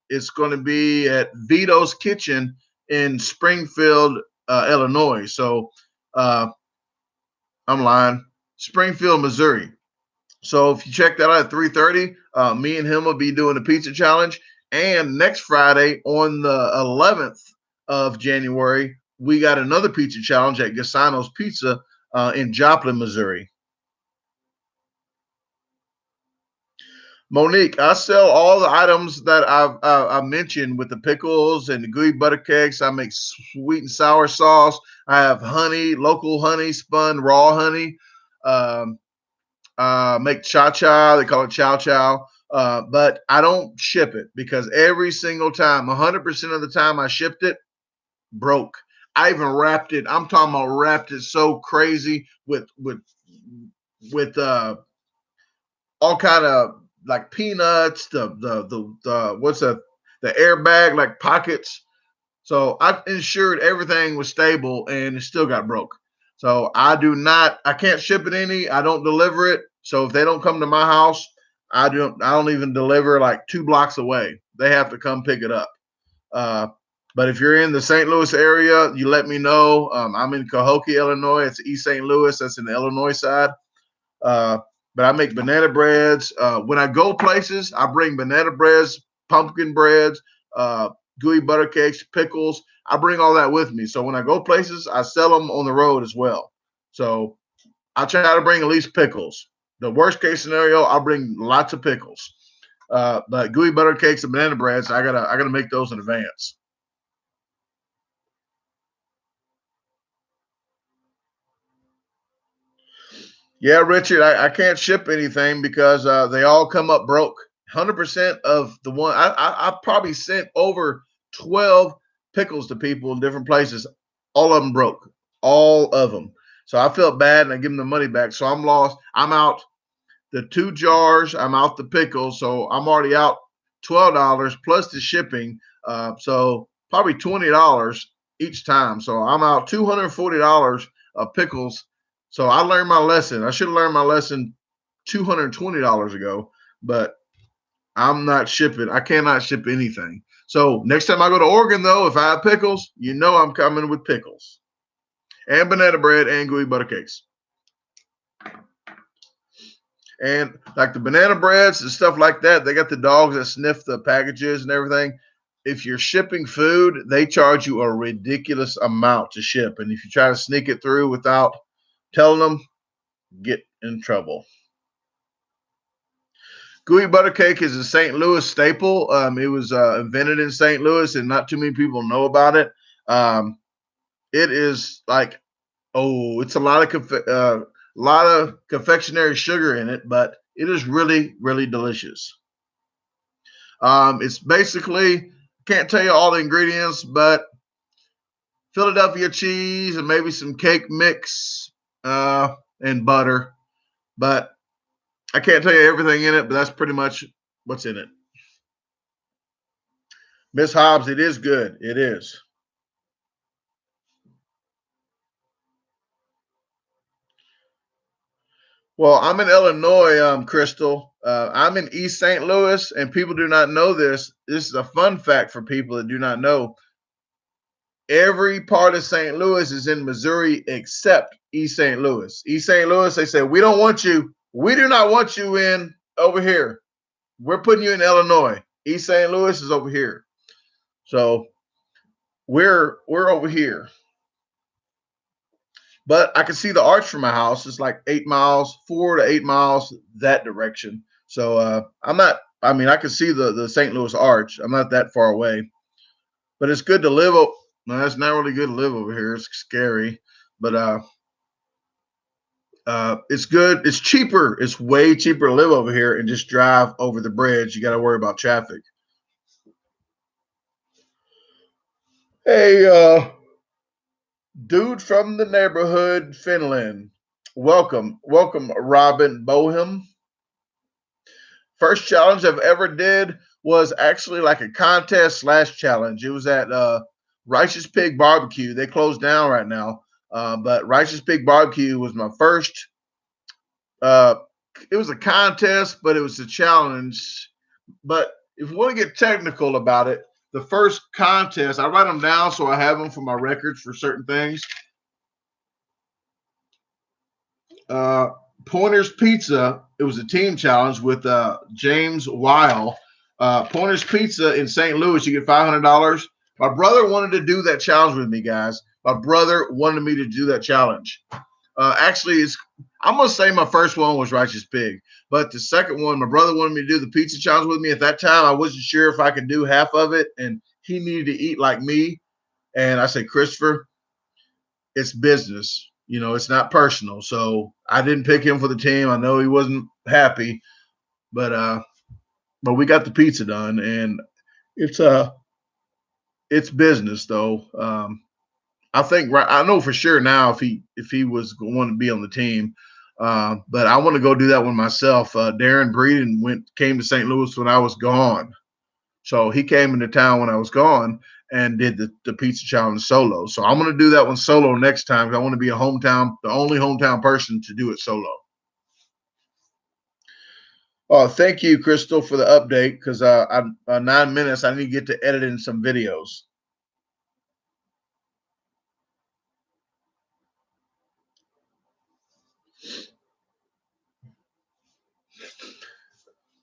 It's going to be at Vito's Kitchen in Springfield, Illinois. So I'm lying, Springfield, Missouri. So if you check that out at 3:30, me and him will be doing a pizza challenge. And next Friday on the 11th of January, we got another pizza challenge at Gasano's Pizza in Joplin, Missouri. Monique, I sell all the items that I mentioned with the pickles and the gooey butter cakes. I make sweet and sour sauce. I have honey, local honey, spun raw honey. Make cha-cha. They call it chow-chow. But I don't ship it because every single time, 100% of the time I shipped it, broke. I even wrapped it. I'm talking about wrapped it so crazy with all kind of like peanuts, the what's the airbag like pockets. So I ensured everything was stable and it still got broke. So I can't ship it any. I don't deliver it. So if they don't come to my house, I don't even deliver like 2 blocks away. They have to come pick it up. But if you're in the St. Louis area, you let me know. I'm in Cahokia, Illinois. It's East St. Louis. That's in the Illinois side. But I make banana breads. When I go places, I bring banana breads, pumpkin breads, gooey butter cakes, pickles. I bring all that with me. So when I go places, I sell them on the road as well. So I try to bring at least pickles. The worst case scenario, I'll bring lots of pickles. But gooey butter cakes and banana breads, I gotta make those in advance. Yeah, Richard, I can't ship anything because they all come up broke. 100% of the one I probably sent over 12 pickles to people in different places. All of them broke, all of them. So I felt bad and I give them the money back. So I'm lost. I'm out the 2 jars. I'm out the pickles. So I'm already out $12 plus the shipping. So probably $20 each time. So I'm out $240 of pickles. So I learned my lesson. I should have learned my lesson $220 ago, but I'm not shipping. I cannot ship anything. So next time I go to Oregon, though, if I have pickles, you know I'm coming with pickles and banana bread and gooey butter cakes. And like the banana breads and stuff like that, they got the dogs that sniff the packages and everything. If you're shipping food, they charge you a ridiculous amount to ship. And if you try to sneak it through without telling them, get in trouble. Gooey butter cake is a St. Louis staple. It was invented in St. Louis, and not too many people know about it. It is like, it's a lot of confectionery sugar in it, but it is really, really delicious. It's basically, can't tell you all the ingredients, but Philadelphia cheese and maybe some cake mix and butter. But I can't tell you everything in it, but that's pretty much what's in it. Miss Hobbs, it is good. It is. Well, I'm in Illinois, Crystal. I'm in East St. Louis, and people do not know this. This is a fun fact for people that do not know. Every part of St. Louis is in Missouri except East St. Louis. East St. Louis, they say, we don't want you. We do not want you in over here. We're putting you in Illinois. East St. Louis is over here. So we're over here. But I can see the arch from my house. It's like 8 miles, 4 to 8 miles that direction. So I'm not. I mean, I can see the St. Louis Arch. I'm not that far away, but it's good to live. No, it's not really good to live over here. It's scary, but it's good. It's cheaper. It's way cheaper to live over here and just drive over the bridge. You got to worry about traffic. Hey, dude from the neighborhood, Finland. Welcome, Robin Bohem. First challenge I've ever did was actually like a contest / challenge. It was at Righteous Pig Barbecue. They closed down right now, but Righteous Pig Barbecue was my first. Uh, it was a contest, but it was a challenge. But if you want to get technical about it, the first contest, I write them down so I have them for my records for certain things. Uh, Pointer's Pizza. It was a team challenge with James Weil. Pointer's Pizza in St. Louis. You get $500. My brother wanted to do that challenge with me, guys. My brother wanted me to do that challenge. Actually, I'm gonna say my first one was Righteous Pig, but the second one, my brother wanted me to do the pizza challenge with me. At that time, I wasn't sure if I could do half of it, and he needed to eat like me. And I said, Christopher, it's business. You know, it's not personal. So I didn't pick him for the team. I know he wasn't happy, but we got the pizza done, and it's it's business though. I think I know for sure now if he was going to be on the team, but I want to go do that one myself. Darren Breeden came to St. Louis when I was gone, so he came into town when I was gone and did the pizza challenge solo. So I'm going to do that one solo next time because I want to be the only hometown person to do it solo. Oh, thank you, Crystal, for the update because 9 minutes. I need to get to editing some videos.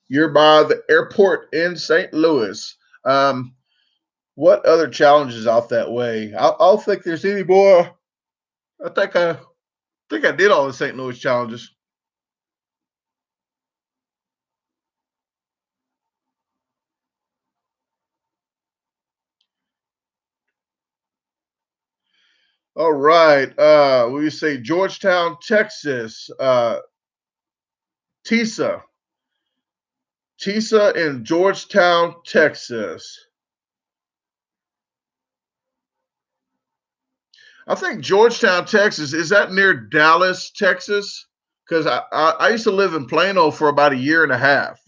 You're by the airport in St. Louis. What other challenges out that way? I don't think there's any more. I think I did all the St. Louis challenges. All right. We say Georgetown, Texas. Tisa. Tisa in Georgetown, Texas. I think Georgetown, Texas, is that near Dallas, Texas? Because I used to live in Plano for about a year and a half.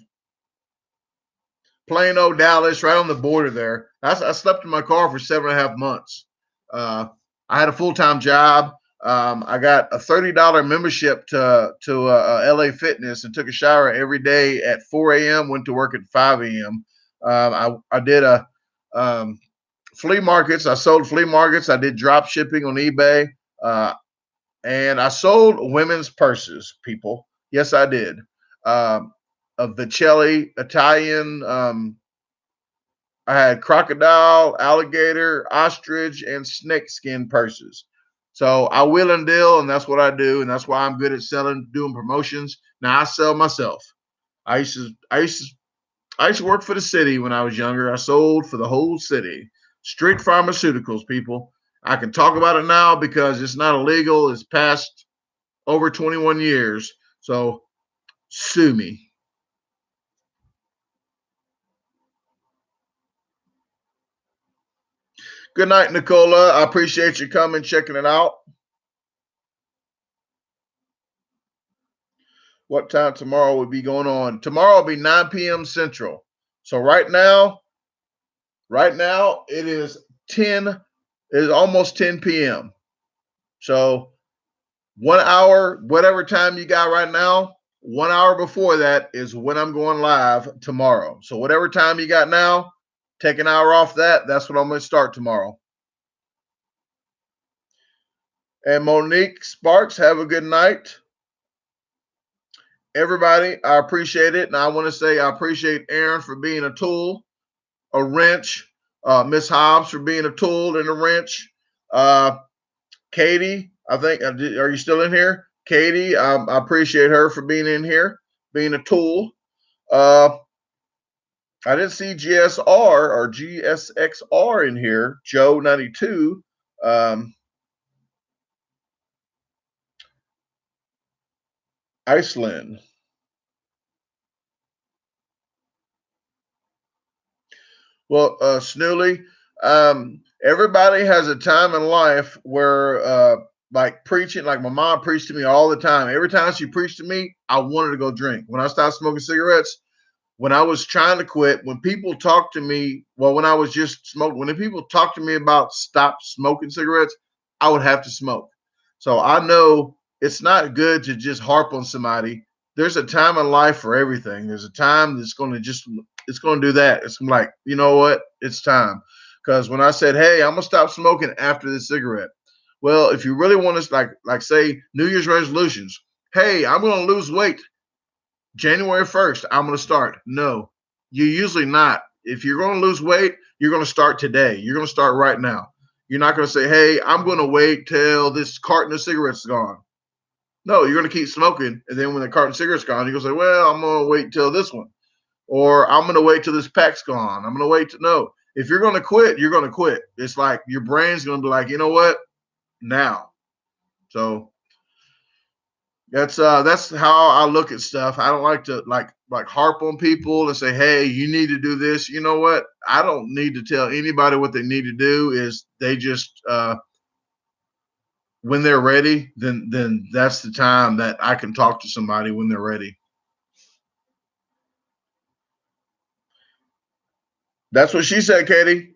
Plano, Dallas, right on the border there. I slept in my car for 7.5 months. Uh, I had a full time job. I got a $30 membership to LA Fitness and took a shower every day at 4 a.m. Went to work at 5 a.m. I did flea markets. I sold flea markets. I did drop shipping on eBay, and I sold women's purses. People, yes, I did. A Vicelli Italian. I had crocodile, alligator, ostrich, and snake skin purses. So I wheel and deal, and that's what I do, and that's why I'm good at selling, doing promotions. Now I sell myself. I used to, I used to, I used to work for the city when I was younger. I sold for the whole city. Street pharmaceuticals, people. I can talk about it now because it's not illegal. It's past over 21 years. So sue me. Good night, Nicola. I appreciate you coming, checking it out. What time tomorrow will be going on? Tomorrow will be 9 p.m. Central. So right now it is 10, it is almost 10 p.m. So 1 hour, whatever time you got right now, 1 hour before that is when I'm going live tomorrow. So whatever time you got now, take an hour off that. That's what I'm going to start tomorrow. And Monique Sparks, have a good night. Everybody, I appreciate it. And I want to say I appreciate Aaron for being a tool, a wrench, Miss Hobbs for being a tool and a wrench. Katie, I think, are you still in here? Katie, I appreciate her for being in here, being a tool. I didn't see GSR or GSXR in here. Joe 92. Iceland. Well, Snooley, everybody has a time in life where, like preaching, like my mom preached to me all the time. Every time she preached to me, I wanted to go drink. When I stopped smoking cigarettes, when I was trying to quit, when people talk to me, well, when I was just smoking, when the people talk to me about stop smoking cigarettes, I would have to smoke. So I know it's not good to just harp on somebody. There's a time in life for everything. There's a time that's going to just, it's going to do that. It's like, you know what? It's time. Because when I said, hey, I'm going to stop smoking after this cigarette. Well, if you really want to, like say New Year's resolutions, hey, I'm going to lose weight January 1st, I'm going to start. No, you're usually not. If you're going to lose weight, you're going to start today. You're going to start right now. You're not going to say, hey, I'm going to wait till this carton of cigarettes is gone. No, you're going to keep smoking. And then when the carton of cigarettes is gone, you're going to say, well, I'm going to wait till this one. Or I'm going to wait till this pack's gone. I'm going to wait to no. If you're going to quit, you're going to quit. It's like your brain's going to be like, you know what? Now. So that's how I look at stuff. I don't like to like harp on people and say, hey, you need to do this. You know what? I don't need to tell anybody what they need to do. Is they just when they're ready, then that's the time that I can talk to somebody when they're ready. That's what she said, Katie.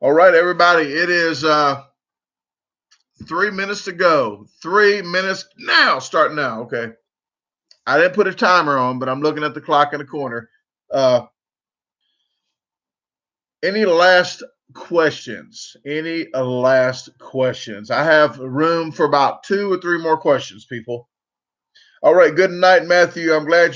All right, everybody. It is 3 minutes to go. 3 minutes now. Start now. Okay. I didn't put a timer on, but I'm looking at the clock in the corner. Any last questions? Any last questions? I have room for about 2 or 3 more questions, people. All right. Good night, Matthew. I'm glad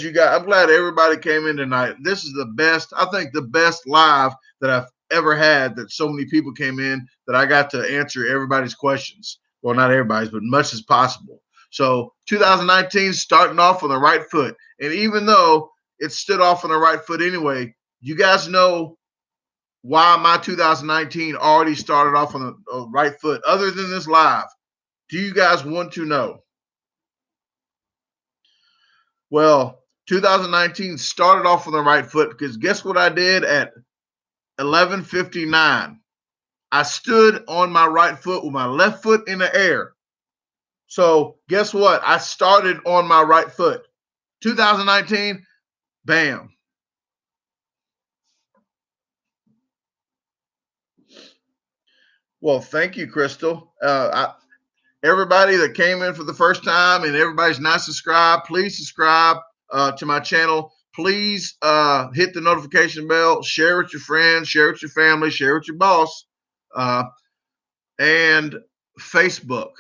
everybody came in tonight. This is the best, I think the best live that I've ever had, that so many people came in that I got to answer everybody's questions. Well, not everybody's, but much as possible. So 2019 starting off on the right foot. And even though it stood off on the right foot anyway, you guys know why my 2019 already started off on the right foot. Other than this live, do you guys want to know? Well, 2019 started off on the right foot because guess what I did at 11:59? I stood on my right foot with my left foot in the air. So guess what? I started on my right foot. 2019, bam. Well, thank you, Crystal. Everybody that came in for the first time and everybody's not subscribed, please subscribe to my channel. Please hit the notification bell, share with your friends, share with your family, share with your boss, and Facebook.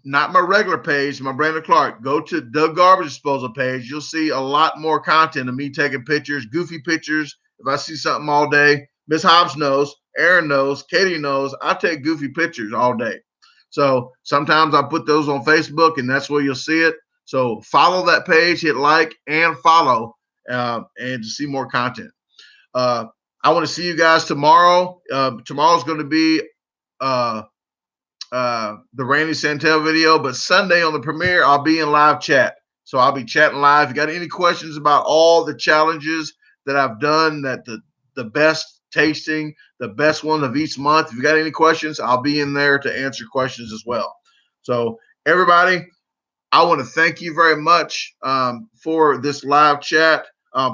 Not my regular page, my Brandon Clark. Go to DaGarbageDisposal page. You'll see a lot more content of me taking pictures, goofy pictures. If I see something all day, Miss Hobbs knows, Aaron knows, Katie knows, I take goofy pictures all day. So sometimes I put those on Facebook, and that's where you'll see it. So follow that page, hit like and follow, and to see more content. I want to see you guys tomorrow. Tomorrow's going to be the Randy Santel video, but Sunday on the premiere, I'll be in live chat. So I'll be chatting live. If you got any questions about all the challenges that I've done, that the best tasting, the best one of each month, if you got any questions, I'll be in there to answer questions as well. So everybody, I want to thank you very much for this live chat.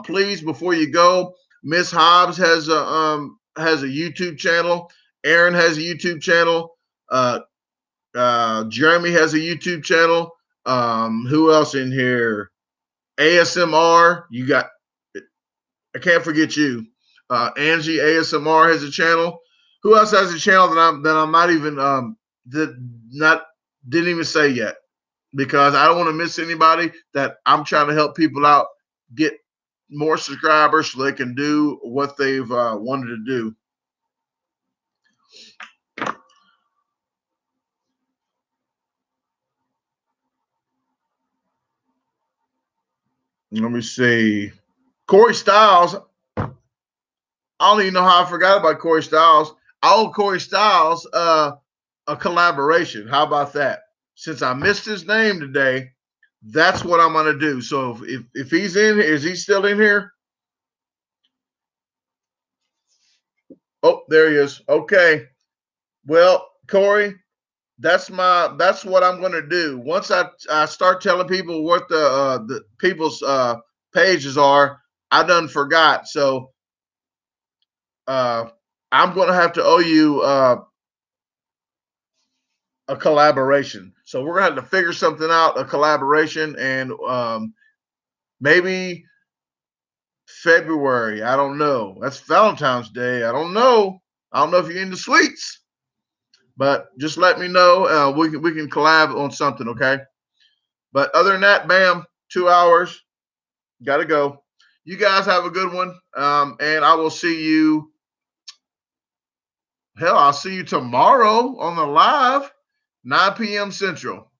Please, before you go, Miss Hobbs has a YouTube channel. Aaron has a YouTube channel. Jeremy has a YouTube channel. Who else in here? ASMR. You got. I can't forget you. Angie ASMR has a channel. Who else has a channel that I'm not even didn't even say yet, because I don't want to miss anybody that I'm trying to help people out get more subscribers so they can do what they've wanted to do. Let me see. Corey Styles. I don't even know how I forgot about Corey Styles. I owe Corey Styles a collaboration. How about that? Since I missed his name today, that's what I'm going to do. So if he's in here, is he still in here? Oh, there he is. Okay. Well, Corey, that's what I'm going to do. Once I start telling people what the people's pages are, I done forgot. So I'm going to have to owe you a collaboration. So we're going to have to figure something out, a collaboration, and maybe February. I don't know. That's Valentine's Day. I don't know. I don't know if you're into sweets, but just let me know. We can collab on something, okay? But other than that, bam, 2 hours. Got to go. You guys have a good one, and I will see you. Hell, I'll see you tomorrow on the live, 9 p.m. Central.